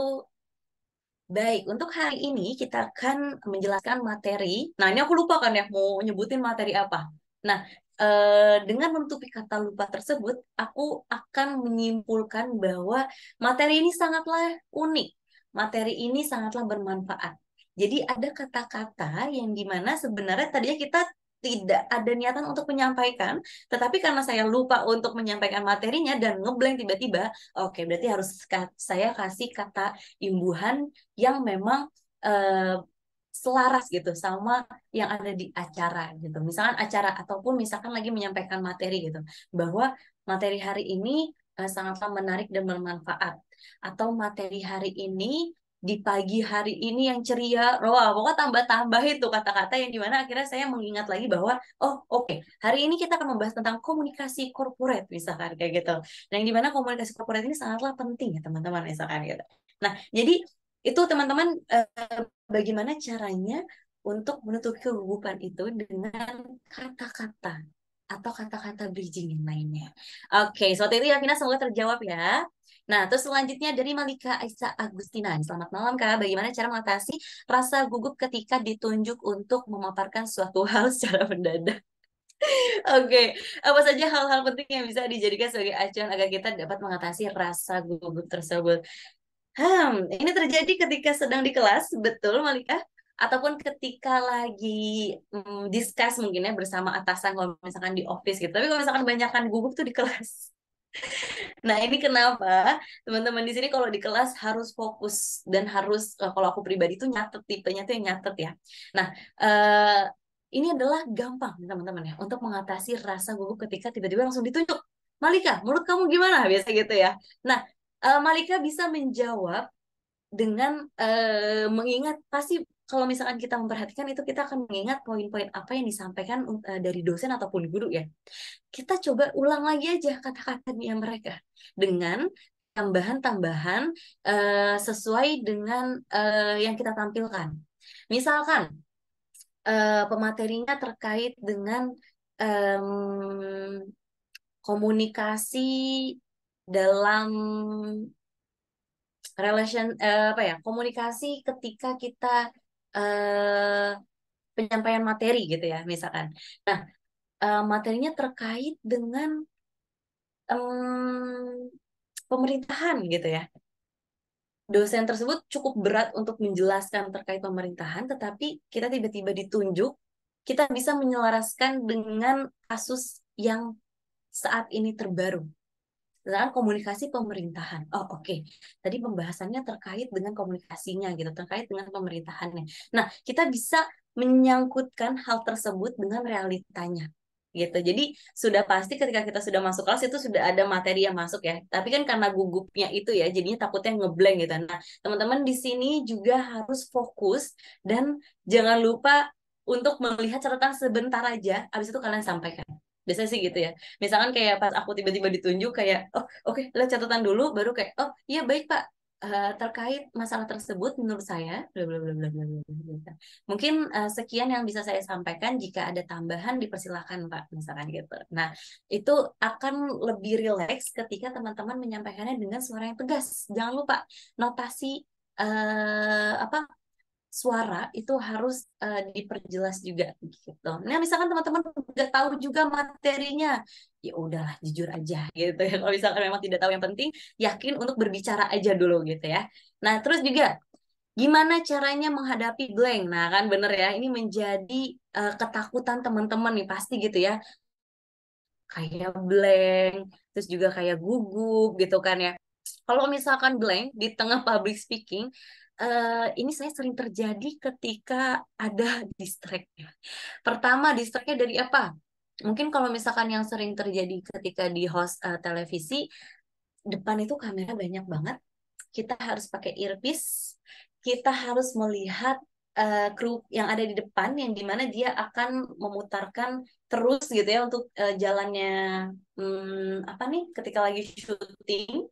baik, untuk hari ini kita akan menjelaskan materi. Nah, ini aku lupa kan ya mau nyebutin materi apa. Nah, dengan menutupi kata lupa tersebut, aku akan menyimpulkan bahwa materi ini sangatlah unik. Materi ini sangatlah bermanfaat. Jadi ada kata-kata yang dimana sebenarnya tadinya kita tidak ada niatan untuk menyampaikan, tetapi karena saya lupa untuk menyampaikan materinya dan ngeblank tiba-tiba, oke, berarti harus saya kasih kata imbuhan yang memang eh, selaras gitu sama yang ada di acara gitu. Misalkan acara ataupun misalkan lagi menyampaikan materi gitu. Bahwa materi hari ini sangatlah menarik dan bermanfaat. Atau materi hari ini di pagi hari ini yang ceria, wah pokoknya tambah-tambah itu kata-kata yang dimana akhirnya saya mengingat lagi bahwa oh oke, hari ini kita akan membahas tentang komunikasi corporate misalkan kayak gitu. Dan yang dimana komunikasi corporate ini sangatlah penting ya teman-teman misalkan gitu. Nah, jadi itu teman-teman bagaimana caranya untuk menutupi kegugupan itu dengan kata-kata atau kata-kata bridging yang lainnya. Oke, seperti itu ya Vina, semoga terjawab ya. Nah, terus selanjutnya dari Malika Aisyah Agustina. Selamat malam Kak, bagaimana cara mengatasi rasa gugup ketika ditunjuk untuk memaparkan suatu hal secara mendadak? Oke, apa saja hal-hal penting yang bisa dijadikan sebagai acuan agar kita dapat mengatasi rasa gugup tersebut? Ini terjadi ketika sedang di kelas, betul Malika? Ataupun ketika lagi discuss mungkin ya bersama atasan kalau misalkan di office gitu. Tapi kalau misalkan banyakkan gugup tuh di kelas. Nah, ini kenapa teman-teman di sini kalau di kelas harus fokus dan harus kalau aku pribadi tuh nyatet, tipenya tuh yang nyatet ya. Nah, eh, ini adalah gampang teman-teman ya untuk mengatasi rasa gugup ketika tiba-tiba langsung ditunjuk. Malika, menurut kamu gimana? Biasa gitu ya. Nah, Malika bisa menjawab dengan mengingat pasti kalau misalkan kita memperhatikan itu kita akan mengingat poin-poin apa yang disampaikan dari dosen ataupun guru ya. Kita coba ulang lagi aja kata-katanya mereka dengan tambahan-tambahan sesuai dengan yang kita tampilkan. Misalkan pematerinya terkait dengan komunikasi dalam apa ya, komunikasi ketika kita eh, penyampaian materi gitu ya misalkan. Nah, materinya terkait dengan em, pemerintahan gitu ya. dosen tersebut cukup berat untuk menjelaskan terkait pemerintahan, tetapi kita tiba-tiba ditunjuk, kita bisa menyelaraskan dengan kasus yang saat ini terbaru. Tentang komunikasi pemerintahan. Oh, oke. Tadi pembahasannya terkait dengan komunikasinya gitu, terkait dengan pemerintahannya. Nah, kita bisa menyangkutkan hal tersebut dengan realitanya gitu. Jadi sudah pasti ketika kita sudah masuk kelas itu sudah ada materi yang masuk ya. Tapi kan karena gugupnya itu ya, jadinya takutnya ngeblank gitu. Nah, teman-teman di sini juga harus fokus dan jangan lupa untuk melihat catatan sebentar aja, habis itu kalian sampaikan. Biasanya sih gitu ya. Misalkan kayak pas aku tiba-tiba ditunjuk kayak, oh oke, lihat catatan dulu, baru kayak, oh iya baik Pak. Terkait masalah tersebut menurut saya, bla bla bla bla bla bla bla, bla. Mungkin sekian yang bisa saya sampaikan. Jika ada tambahan dipersilakan Pak, misalkan gitu. Nah, itu akan lebih rileks ketika teman-teman menyampaikannya dengan suara yang tegas. Jangan lupa notasi apa suara itu harus diperjelas juga gitu. Nah, misalkan teman-teman nggak tahu juga materinya, ya udahlah jujur aja gitu ya. Kalau misalkan memang tidak tahu yang penting, yakin untuk berbicara aja dulu gitu ya. Nah, terus juga gimana caranya menghadapi blank? Nah, kan bener ya, ini menjadi ketakutan teman-teman nih pasti gitu ya. Kayak blank, terus juga kayak gugup gitu kan ya. Kalau misalkan blank di tengah public speaking, ini saya sering terjadi ketika ada distract. Pertama, distractnya dari apa? Mungkin kalau misalkan yang sering terjadi ketika di host televisi, depan itu kamera banyak banget. Kita harus pakai earpiece. Kita harus melihat kru yang ada di depan, yang dimana dia akan memutarkan terus gitu ya untuk jalannya apa nih ketika lagi syuting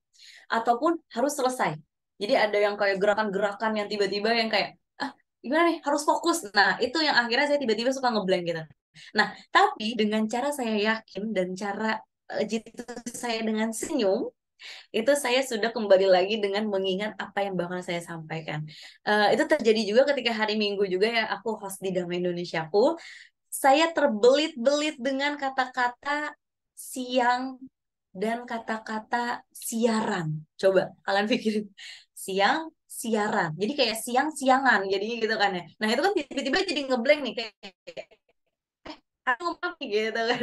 ataupun harus selesai. Jadi ada yang kayak gerakan-gerakan yang tiba-tiba yang kayak gimana nih harus fokus. Nah, itu yang akhirnya saya tiba-tiba suka ngeblank gitu. Nah, tapi dengan cara saya yakin dan cara jitu saya dengan senyum, itu saya sudah kembali lagi dengan mengingat apa yang bakal saya sampaikan. Itu terjadi juga ketika hari Minggu juga ya aku host di Damai Indonesiaku. Saya terbelit-belit dengan kata-kata siang dan kata-kata siaran. Coba kalian pikirin. Siang, siaran. Jadi kayak siang-siangan jadinya gitu kan ya. Nah itu kan tiba-tiba jadi ngeblank nih. Kayak, aku ngomong gitu kan.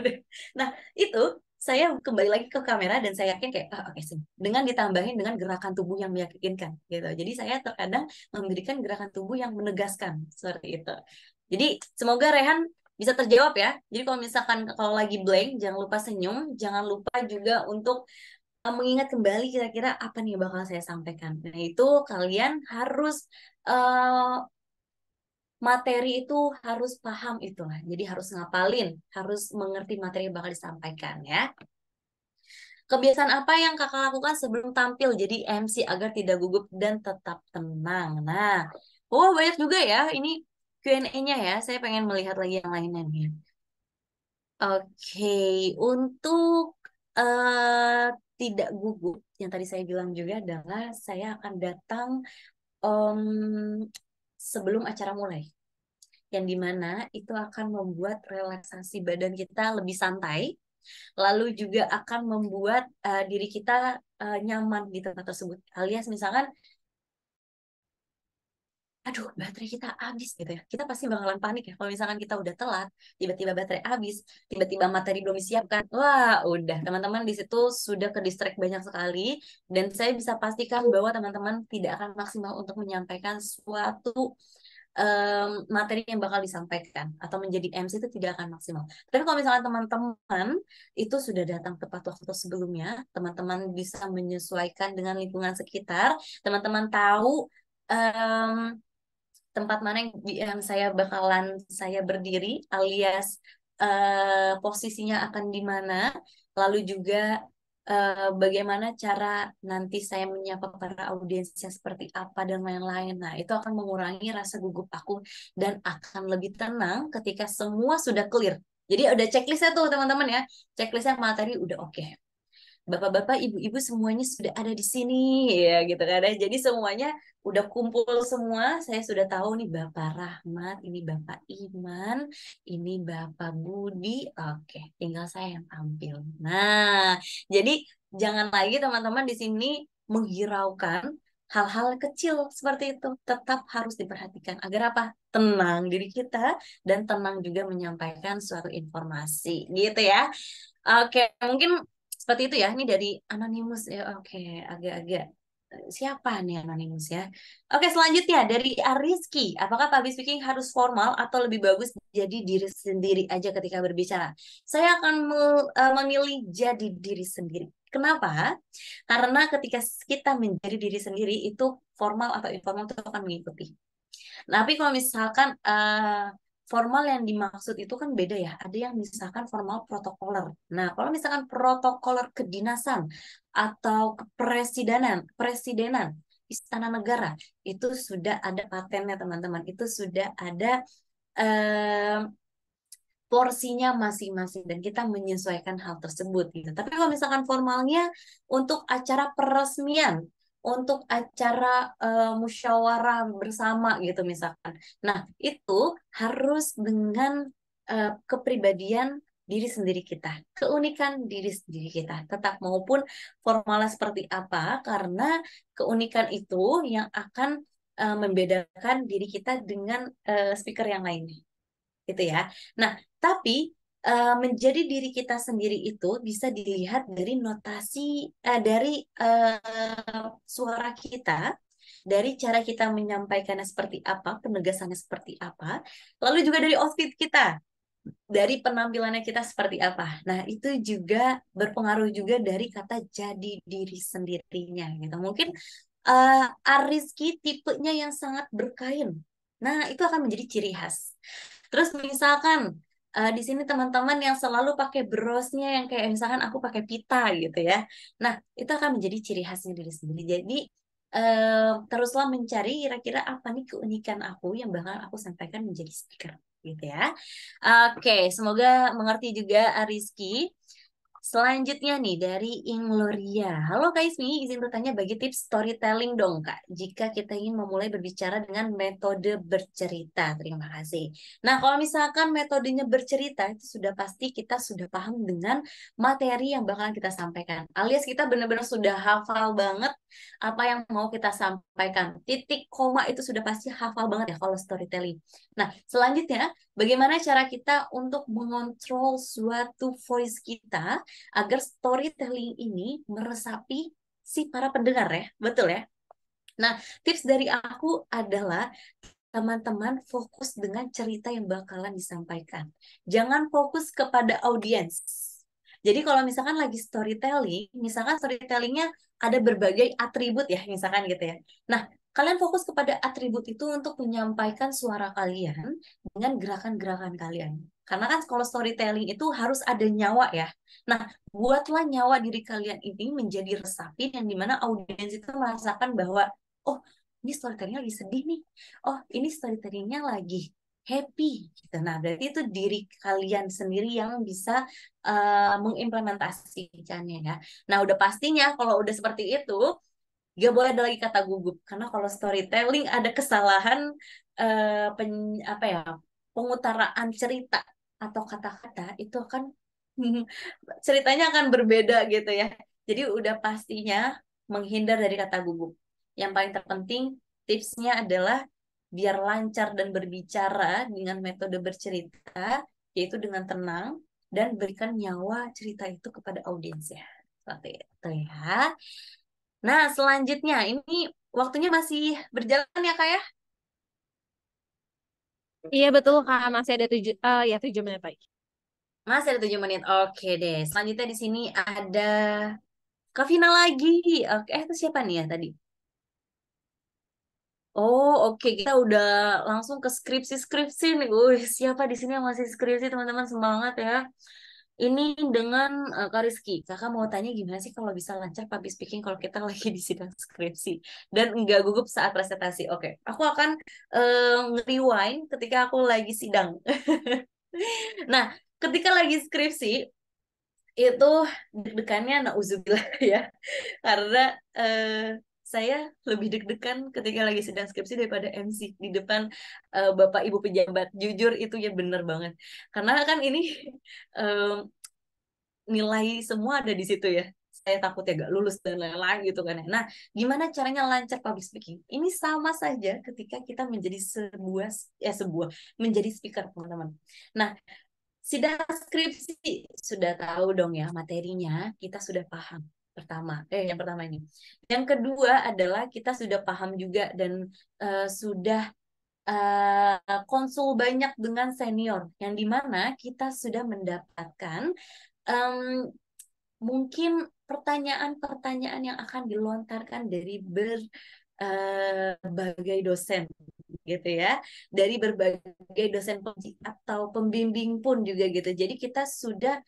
Nah itu saya kembali lagi ke kamera dan saya yakin kayak, oke sih. Dengan ditambahin dengan gerakan tubuh yang meyakinkan gitu. Jadi saya terkadang memberikan gerakan tubuh yang menegaskan seperti itu. Jadi semoga Rehan bisa terjawab ya. Jadi kalau misalkan kalau lagi blank, jangan lupa senyum, jangan lupa juga untuk mengingat kembali kira-kira apa nih yang bakal saya sampaikan. Nah, itu kalian harus uh, materi itu harus paham itulah. Jadi harus ngapalin, harus mengerti materi yang bakal disampaikan ya. Kebiasaan apa yang kakak lakukan sebelum tampil jadi MC agar tidak gugup dan tetap tenang? Nah, oh banyak juga ya. Ini Q&A-nya ya. Saya pengen melihat lagi yang lainnya nih. Oke, untuk tidak gugup, yang tadi saya bilang juga adalah saya akan datang em, sebelum acara mulai, yang dimana itu akan membuat relaksasi badan kita lebih santai, lalu juga akan membuat diri kita nyaman di tempat tersebut. Alias misalkan aduh baterai kita habis gitu ya. Kita pasti bakalan panik ya. Kalau misalkan kita udah telat, tiba-tiba baterai habis, tiba-tiba materi belum disiapkan. Wah, udah teman-teman di situ sudah ke distract banyak sekali. Dan saya bisa pastikan bahwa teman-teman tidak akan maksimal untuk menyampaikan suatu materi yang bakal disampaikan. Atau menjadi MC itu tidak akan maksimal. Tapi kalau misalkan teman-teman itu sudah datang tepat waktu sebelumnya, teman-teman bisa menyesuaikan dengan lingkungan sekitar, teman-teman tahu tempat mana yang saya bakalan saya berdiri alias posisinya akan di mana, lalu juga bagaimana cara nanti saya menyapa para audiensnya seperti apa dan lain-lain. Nah, itu akan mengurangi rasa gugup aku dan akan lebih tenang ketika semua sudah clear. Jadi ada checklistnya tuh teman-teman ya. Checklistnya materi udah oke. Bapak-bapak, ibu-ibu semuanya sudah ada di sini ya gitu kan ya. Jadi semuanya udah kumpul semua. Saya sudah tahu nih Bapak Rahmat, ini Bapak Iman, ini Bapak Budi. Oke, tinggal saya yang tampil. Nah, jadi jangan lagi teman-teman di sini menghiraukan hal-hal kecil seperti itu tetap harus diperhatikan agar apa? Tenang diri kita dan tenang juga menyampaikan suatu informasi gitu ya. Oke, mungkin seperti itu ya. Ini dari Anonymous ya. Oke, agak-agak siapa nih Anonymous ya? Oke, selanjutnya dari Ariski. Apakah public speaking harus formal atau lebih bagus jadi diri sendiri aja ketika berbicara? Saya akan memilih jadi diri sendiri. Kenapa? Karena ketika kita menjadi diri sendiri itu formal atau informal itu akan mengikuti. Tapi kalau misalkan formal yang dimaksud itu kan beda ya. Ada yang misalkan formal protokoler. Nah, kalau misalkan protokoler kedinasan atau kepresidenan, presidenan, istana negara, itu sudah ada patennya teman-teman. Itu sudah ada eh, porsinya masing-masing dan kita menyesuaikan hal tersebut gitu. Tapi kalau misalkan formalnya untuk acara peresmian, untuk acara musyawarah bersama gitu misalkan. Nah, itu harus dengan kepribadian diri sendiri kita, keunikan diri sendiri kita, tetap maupun formalnya seperti apa, karena keunikan itu yang akan membedakan diri kita dengan speaker yang lainnya gitu ya. Nah, tapi menjadi diri kita sendiri itu bisa dilihat dari notasi dari suara kita, dari cara kita menyampaikannya seperti apa, penegasannya seperti apa, lalu juga dari outfit kita, dari penampilannya kita seperti apa. Nah, itu juga berpengaruh juga dari kata jadi diri sendirinya gitu. Mungkin Ariski tipenya yang sangat berkain. Nah, itu akan menjadi ciri khas. Terus misalkan di sini teman-teman yang selalu pakai brosnya yang kayak misalkan aku pakai pita gitu ya. Nah, itu akan menjadi ciri khasnya diri sendiri. Jadi teruslah mencari kira-kira apa nih keunikan aku yang bakal aku sampaikan menjadi speaker gitu ya. Oke, semoga mengerti juga Ariski. Selanjutnya nih dari Ingloria. Halo Kak Ismi, izin bertanya bagi tips storytelling dong Kak. Jika kita ingin memulai berbicara dengan metode bercerita. Terima kasih. Nah kalau misalkan metodenya bercerita itu sudah pasti kita sudah paham dengan materi yang bakalan kita sampaikan. Alias kita benar-benar sudah hafal banget apa yang mau kita sampaikan. Titik koma itu sudah pasti hafal banget ya kalau storytelling. Nah selanjutnya bagaimana cara kita untuk mengontrol suatu voice kita agar storytelling ini meresapi si para pendengar ya, betul ya. Nah, tips dari aku adalah teman-teman fokus dengan cerita yang bakalan disampaikan. Jangan fokus kepada audiens. Jadi kalau misalkan lagi storytelling, misalkan storytellingnya ada berbagai atribut ya, misalkan gitu ya. Nah, kalian fokus kepada atribut itu untuk menyampaikan suara kalian dengan gerakan-gerakan kalian. Karena kan kalau storytelling itu harus ada nyawa ya. Nah, buatlah nyawa diri kalian ini menjadi resapi yang dimana audiens itu merasakan bahwa, oh, ini storytellingnya lagi sedih nih. Oh, ini storytellingnya lagi happy gitu. Nah, berarti itu diri kalian sendiri yang bisa mengimplementasikannya ya. Nah, udah pastinya kalau udah seperti itu, gak boleh ada lagi kata gugup. Karena kalau storytelling ada kesalahan apa ya, pengutaraan cerita atau kata-kata itu akan ceritanya akan berbeda gitu ya. Jadi udah pastinya menghindar dari kata gugup. Yang paling terpenting tipsnya adalah biar lancar dan berbicara dengan metode bercerita, yaitu dengan tenang dan berikan nyawa cerita itu kepada audiens ya. Seperti itu ya. Nah, selanjutnya ini waktunya masih berjalan ya Kak ya? Iya betul Kak, masih ada 7 menit lagi. Masih ada 7 menit. Oke deh. Selanjutnya di sini ada Kavina lagi. Oke, itu siapa nih ya tadi? Oh, oke. Kita udah langsung ke skripsi-skripsi nih. Wih, siapa di sini yang masih skripsi, teman-teman? Semangat ya. Ini dengan Kak Rizky. Kakak mau tanya gimana sih kalau bisa lancar public speaking kalau kita lagi di sidang skripsi dan nggak gugup saat presentasi. Oke, aku akan rewind ketika aku lagi sidang. Nah, ketika lagi skripsi itu deg-degannya nauzubillah ya. Karena eh, saya lebih deg-degan ketika lagi sidang skripsi daripada MC di depan Bapak Ibu pejabat. Jujur itu ya bener banget. Karena kan ini nilai semua ada di situ ya. saya takut ya gak lulus dan lain-lain gitu kan ya. Nah, gimana caranya lancar public speaking? Ini sama saja ketika kita menjadi sebuah menjadi speaker, teman-teman. Nah, sidang skripsi sudah tahu dong ya materinya, kita sudah paham. Yang pertama ini. Yang kedua adalah kita sudah paham juga dan sudah konsul banyak dengan senior, yang dimana kita sudah mendapatkan em, mungkin pertanyaan-pertanyaan yang akan dilontarkan dari berbagai dosen gitu ya, dari berbagai dosen atau pembimbing pun juga gitu. Jadi kita sudah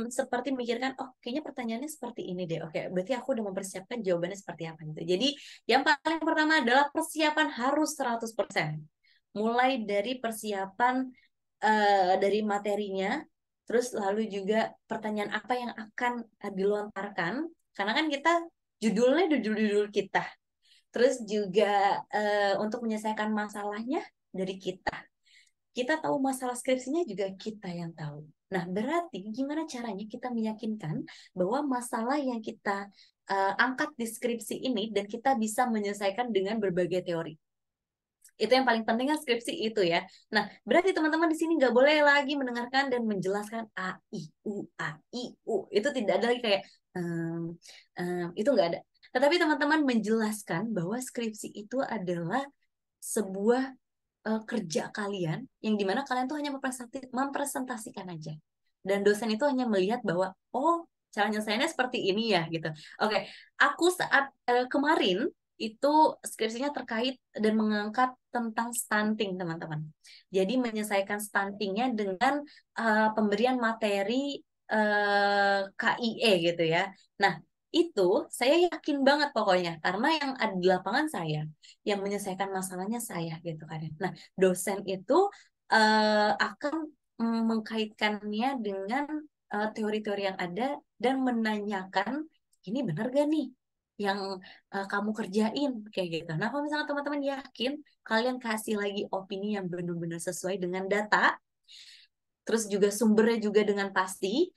seperti memikirkan, oh kayaknya pertanyaannya seperti ini deh. Oke, berarti aku udah mempersiapkan jawabannya seperti apa gitu. Jadi yang paling pertama adalah persiapan harus 100%. Mulai dari persiapan dari materinya, terus lalu juga pertanyaan apa yang akan dilontarkan, karena kan kita judulnya judul-judul kita. Terus juga untuk menyelesaikan masalahnya dari kita. Kita tahu masalah skripsinya juga kita yang tahu. Nah, berarti gimana caranya kita meyakinkan bahwa masalah yang kita angkat di skripsi ini dan kita bisa menyelesaikan dengan berbagai teori. Itu yang paling penting kan skripsi itu ya. Nah, berarti teman-teman di sini nggak boleh lagi mendengarkan dan menjelaskan A, I, U. Itu tidak ada lagi kayak itu nggak ada. Tetapi teman-teman menjelaskan bahwa skripsi itu adalah sebuah kerja kalian yang dimana kalian tuh hanya mempresentasikan aja. Dan dosen itu hanya melihat bahwa, oh, cara nyelesainnya seperti ini ya gitu. Oke, aku saat kemarin itu skripsinya terkait dan mengangkat tentang stunting, teman-teman. Jadi menyelesaikan stuntingnya dengan pemberian materi KIE gitu ya. Nah, itu saya yakin banget pokoknya karena yang ada di lapangan saya, yang menyelesaikan masalahnya saya gitu kan ya. Nah, dosen itu akan mengkaitkannya dengan teori-teori yang ada dan menanyakan, ini benar gak nih yang kamu kerjain kayak gitu. Nah, kalau misalnya teman-teman yakin, kalian kasih lagi opini yang benar-benar sesuai dengan data, terus juga sumbernya juga dengan pasti,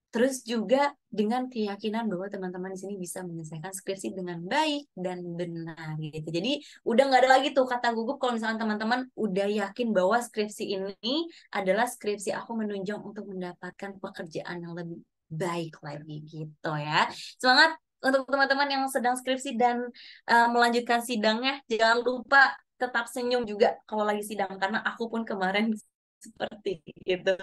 terus juga dengan keyakinan bahwa teman-teman di sini bisa menyelesaikan skripsi dengan baik dan benar gitu. Jadi udah nggak ada lagi tuh kata gugup kalau misalkan teman-teman udah yakin bahwa skripsi ini adalah skripsi aku menunjang untuk mendapatkan pekerjaan yang lebih baik lagi gitu ya. Semangat untuk teman-teman yang sedang skripsi dan melanjutkan sidangnya. Jangan lupa tetap senyum juga kalau lagi sidang karena aku pun kemarin seperti itu.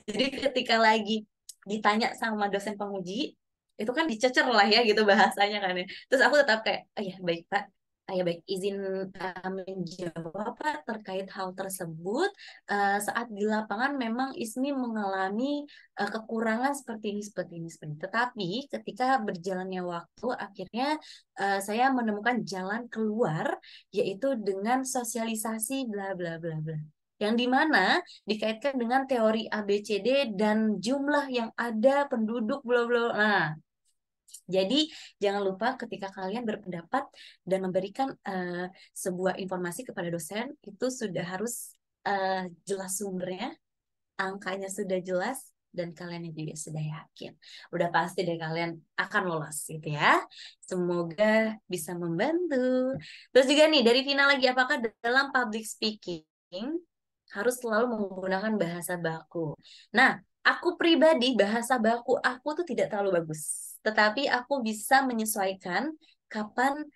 Jadi ketika lagi ditanya sama dosen penguji, itu kan dicecer lah ya gitu bahasanya kan ya. Terus aku tetap kayak, oh ya baik Pak, ya baik izin menjawab Pak terkait hal tersebut. Saat di lapangan memang ISMI mengalami kekurangan seperti ini, seperti ini, seperti ini. Tetapi ketika berjalannya waktu, akhirnya saya menemukan jalan keluar, yaitu dengan sosialisasi bla bla bla bla. Yang dimana dikaitkan dengan teori ABCD dan jumlah yang ada penduduk bla bla. Nah, jadi jangan lupa ketika kalian berpendapat dan memberikan sebuah informasi kepada dosen itu sudah harus jelas sumbernya, angkanya sudah jelas dan kalian juga sudah yakin. Udah pasti deh kalian akan lolos gitu ya. Semoga bisa membantu. Terus juga nih dari Vina lagi, apakah dalam public speaking harus selalu menggunakan bahasa baku? Nah, aku pribadi bahasa baku aku tuh tidak terlalu bagus. Tetapi aku bisa menyesuaikan kapan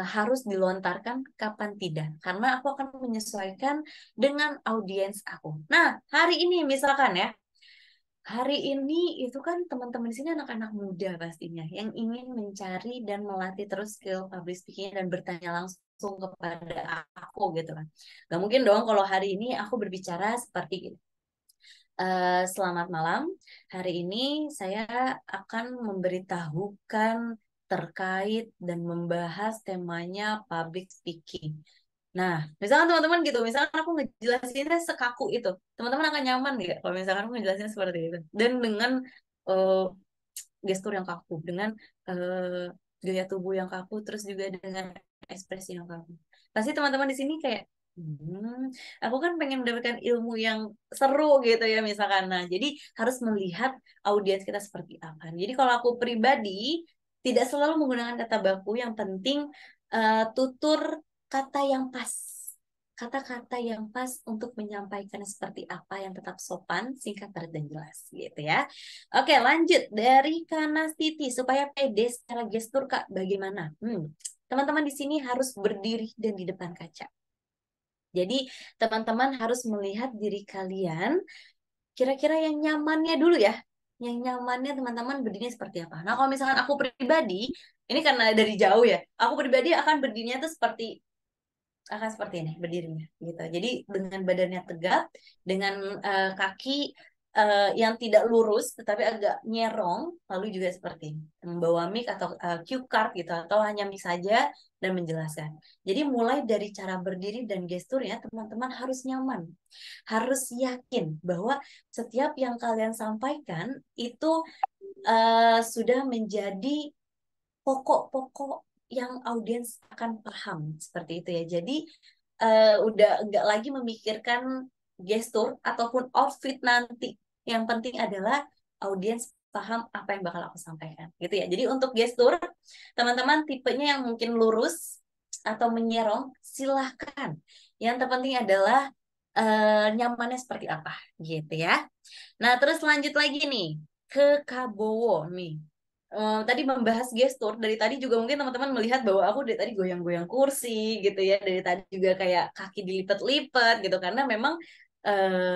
harus dilontarkan, kapan tidak. Karena aku akan menyesuaikan dengan audiens aku. Nah, hari ini misalkan ya, hari ini itu kan teman-teman di sini anak-anak muda pastinya yang ingin mencari dan melatih terus skill public speaking dan bertanya langsung kepada aku gitu kan. Gak mungkin dong kalau hari ini aku berbicara seperti ini. Selamat malam. Hari ini saya akan memberitahukan terkait dan membahas temanya public speaking. Nah, misalkan teman-teman gitu, misalkan aku ngejelasinnya sekaku itu, teman-teman akan nyaman nggak kalau misalkan aku ngejelasinnya seperti itu? Dan dengan uh, gestur yang kaku, dengan gaya tubuh yang kaku, terus juga dengan ekspresi yang kaku. Pasti teman-teman di sini kayak, Aku kan pengen mendapatkan ilmu yang seru gitu ya misalkan. Nah, jadi harus melihat audiens kita seperti apa. Jadi kalau aku pribadi tidak selalu menggunakan kata baku, yang penting tutur kata yang pas. Kata-kata yang pas untuk menyampaikan seperti apa yang tetap sopan, singkat, padat, dan jelas gitu ya. Oke, lanjut dari Kanastiti supaya pede secara gestur Kak, bagaimana? Teman-teman di sini harus berdiri dan di depan kaca. Jadi teman-teman harus melihat diri kalian kira-kira yang nyamannya dulu ya. Yang nyamannya teman-teman berdirinya seperti apa. Nah kalau misalkan aku pribadi, ini karena dari jauh ya, aku pribadi akan berdirinya tuh seperti ini berdirinya gitu. Jadi dengan badannya tegap, dengan kaki yang tidak lurus tetapi agak nyerong, lalu juga seperti ini. Membawa mic atau cue card gitu atau hanya mic saja dan menjelaskan. Jadi mulai dari cara berdiri dan gesturnya teman-teman harus nyaman. Harus yakin bahwa setiap yang kalian sampaikan itu sudah menjadi pokok-pokok yang audiens akan paham seperti itu ya. Jadi udah nggak lagi memikirkan gestur ataupun outfit nanti. Yang penting adalah audiens paham apa yang bakal aku sampaikan, gitu ya. Jadi untuk gestur, teman-teman tipenya yang mungkin lurus atau menyerong, silahkan. Yang terpenting adalah nyamannya seperti apa, gitu ya. Nah, terus lanjut lagi nih ke Kabowo nih. Tadi membahas gestur, dari tadi juga mungkin teman-teman melihat bahwa aku dari tadi goyang-goyang kursi gitu ya, dari tadi juga kayak kaki dilipat-lipat gitu, karena memang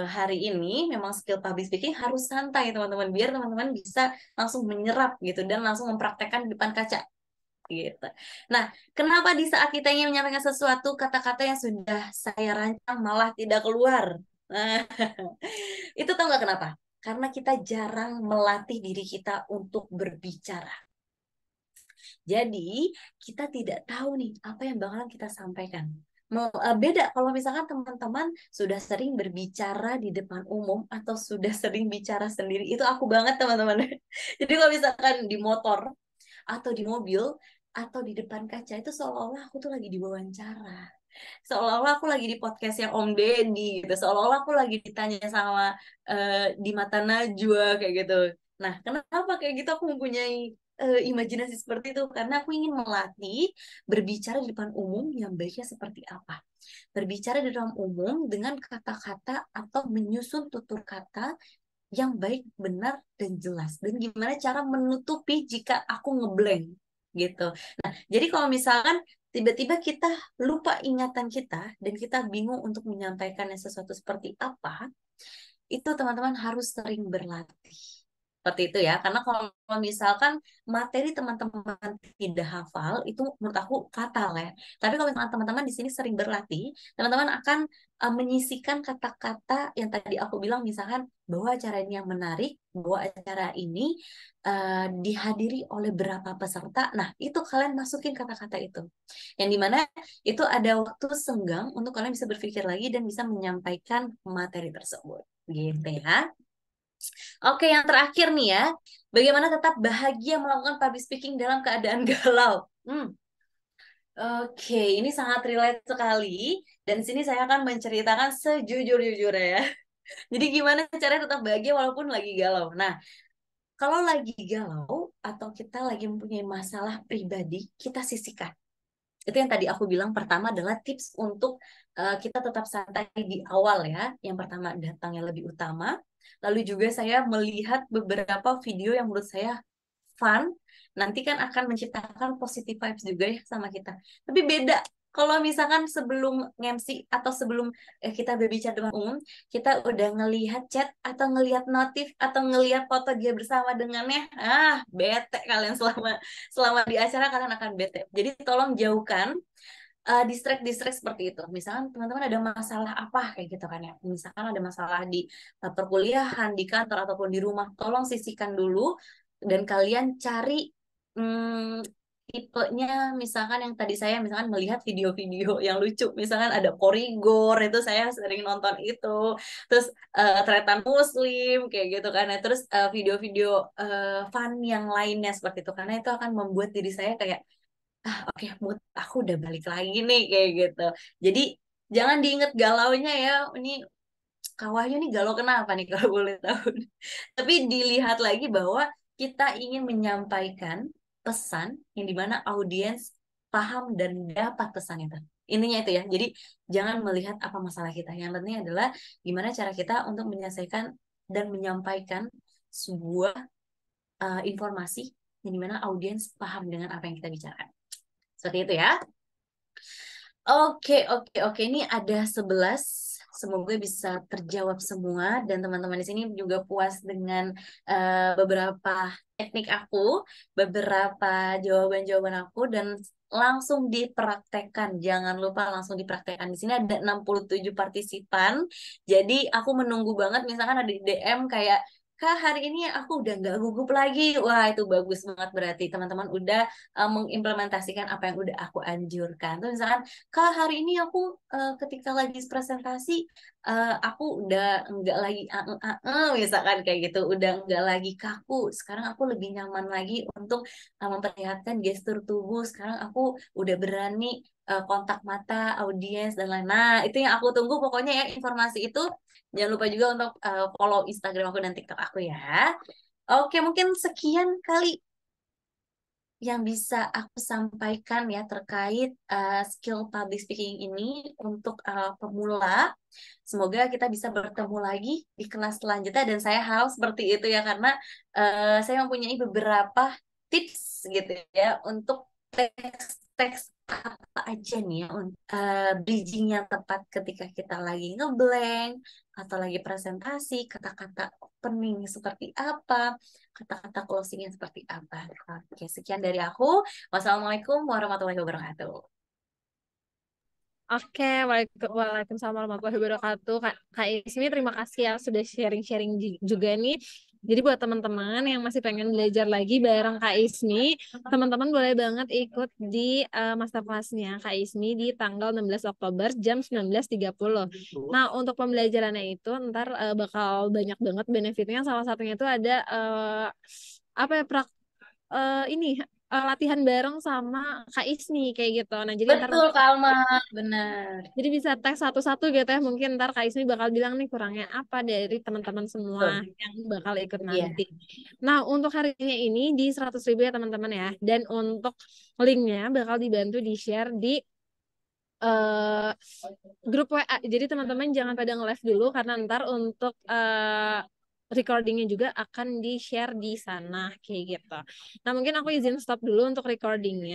hari ini memang skill public speaking harus santai teman-teman, biar teman-teman bisa langsung menyerap gitu dan langsung mempraktekkan di depan kaca gitu. Nah, kenapa di saat kita ingin menyampaikan sesuatu kata-kata yang sudah saya rancang malah tidak keluar? Nah, itu tahu nggak kenapa? Karena kita jarang melatih diri kita untuk berbicara. Jadi, kita tidak tahu nih apa yang bakalan kita sampaikan. Beda kalau misalkan teman-teman sudah sering berbicara di depan umum atau sudah sering bicara sendiri. Itu aku banget teman-teman. Jadi kalau misalkan di motor atau di mobil atau di depan kaca itu seolah-olah aku tuh lagi diwawancara. Seolah-olah aku lagi di podcast yang Om Deddy gitu. Seolah-olah aku lagi ditanya sama di mata Najwa kayak gitu. Nah, kenapa kayak gitu aku mempunyai imajinasi seperti itu? Karena aku ingin melatih berbicara di depan umum yang baiknya seperti apa. Berbicara di dalam umum dengan kata-kata atau menyusun tutur kata yang baik, benar, dan jelas. Dan gimana cara menutupi jika aku ngeblank gitu. Nah, jadi kalau misalkan tiba-tiba kita lupa ingatan kita dan kita bingung untuk menyampaikan sesuatu seperti apa, itu teman-teman harus sering berlatih. Seperti itu ya, karena kalau misalkan materi teman-teman tidak hafal, itu menurut aku fatal ya. Tapi kalau misalkan teman-teman di sini sering berlatih, teman-teman akan menyisihkan kata-kata yang tadi aku bilang, misalkan bahwa acara ini yang menarik, bahwa acara ini dihadiri oleh berapa peserta. Nah, itu kalian masukin kata-kata itu. Yang dimana itu ada waktu senggang untuk kalian bisa berpikir lagi dan bisa menyampaikan materi tersebut. Gitu ya. Oke, yang terakhir nih ya. Bagaimana tetap bahagia melakukan public speaking dalam keadaan galau? Oke, ini sangat relate sekali. Dan sini saya akan menceritakan sejujur-jujurnya ya. Jadi gimana caranya tetap bahagia walaupun lagi galau? Nah, kalau lagi galau atau kita lagi mempunyai masalah pribadi, kita sisihkan. Itu yang tadi aku bilang, pertama adalah tips untuk kita tetap santai di awal ya. Yang pertama datangnya lebih utama. Lalu juga saya melihat beberapa video yang menurut saya fun, nanti kan akan menciptakan positive vibes juga ya sama kita. Tapi beda kalau misalkan sebelum MC atau sebelum kita berbicara dengan umum, kita udah ngelihat chat atau ngelihat notif atau ngelihat foto dia bersama dengannya, bete kalian selama selama di acara kalian akan bete. Jadi tolong jauhkan distract-distract seperti itu. Misalkan teman-teman ada masalah apa kayak gitu kan ya. Misalkan ada masalah di perkuliahan, di kantor ataupun di rumah, tolong sisihkan dulu dan kalian cari hmm, tipenya, misalkan yang tadi saya misalkan melihat video-video yang lucu, misalkan ada Korigor, itu saya sering nonton itu, terus Tretan Muslim kayak gitu kan ya, terus video-video fun yang lainnya seperti itu, karena itu akan membuat diri saya kayak oke, mood aku udah balik lagi nih kayak gitu. Jadi Jangan diinget galaunya ya. Ini kawahnya nih galau kenapa nih kalau boleh tahu. Tapi dilihat lagi bahwa kita ingin menyampaikan pesan yang dimana audiens paham dan dapat pesan itu. Intinya itu ya. Jadi jangan melihat apa masalah kita. Yang penting adalah gimana cara kita untuk menyelesaikan dan menyampaikan sebuah informasi yang dimana audiens paham dengan apa yang kita bicarakan. Seperti itu ya. Oke, oke, oke. Ini ada 11. Semoga bisa terjawab semua dan teman-teman di sini juga puas dengan beberapa teknik aku, beberapa jawaban-jawaban aku dan langsung dipraktekkan. Jangan lupa langsung dipraktekkan. Di sini ada 67 partisipan. Jadi aku menunggu banget misalkan ada di DM kayak Kak, hari ini aku udah nggak gugup lagi. Wah, itu bagus banget berarti teman-teman udah mengimplementasikan apa yang udah aku anjurkan. Terus misalkan Kak, hari ini aku ketika lagi presentasi aku udah nggak lagi misalkan kayak gitu, udah nggak lagi kaku. Sekarang aku lebih nyaman lagi untuk memperlihatkan gestur tubuh. Sekarang aku udah berani kontak mata, audiens dan lain. Nah, itu yang aku tunggu pokoknya ya informasi itu. Jangan lupa juga untuk follow Instagram aku dan TikTok aku ya. Oke, mungkin sekian kali yang bisa aku sampaikan ya terkait skill public speaking ini untuk pemula. Semoga kita bisa bertemu lagi di kelas selanjutnya dan saya harap seperti itu ya karena saya mempunyai beberapa tips gitu ya untuk teks-teks apa aja nih ya bridging yang tepat ketika kita lagi ngeblank atau lagi presentasi, kata-kata opening seperti apa, kata-kata closingnya seperti apa. Oke, sekian dari aku. Wassalamualaikum warahmatullahi wabarakatuh. Oke, Waalaikumsalam warahmatullahi wabarakatuh. Kak Ismi, terima kasih ya sudah sharing-sharing juga nih. Jadi buat teman-teman yang masih pengen belajar lagi bareng Kak Ismi, teman-teman boleh banget ikut di masterclass-nya Kak Ismi di tanggal 16 Oktober jam 19.30. Nah, untuk pembelajarannya itu ntar bakal banyak banget benefitnya. Salah satunya itu ada apa ya, ini latihan bareng sama Kak Ismi kayak gitu. Nah, jadi ntar Betul, Kak Alma. Benar. jadi bisa tag satu-satu gitu ya. Mungkin ntar Kak Ismi bakal bilang nih kurangnya apa dari teman-teman semua Betul. yang bakal ikut Iya. nanti. Nah, untuk harinya ini di 100.000 ya teman-teman ya. Dan untuk linknya bakal dibantu di-share di eh, grup WA. Jadi teman-teman jangan pada nge-live dulu karena ntar untuk recordingnya juga akan di-share di sana kayak gitu. Nah, mungkin aku izin stop dulu untuk recordingnya.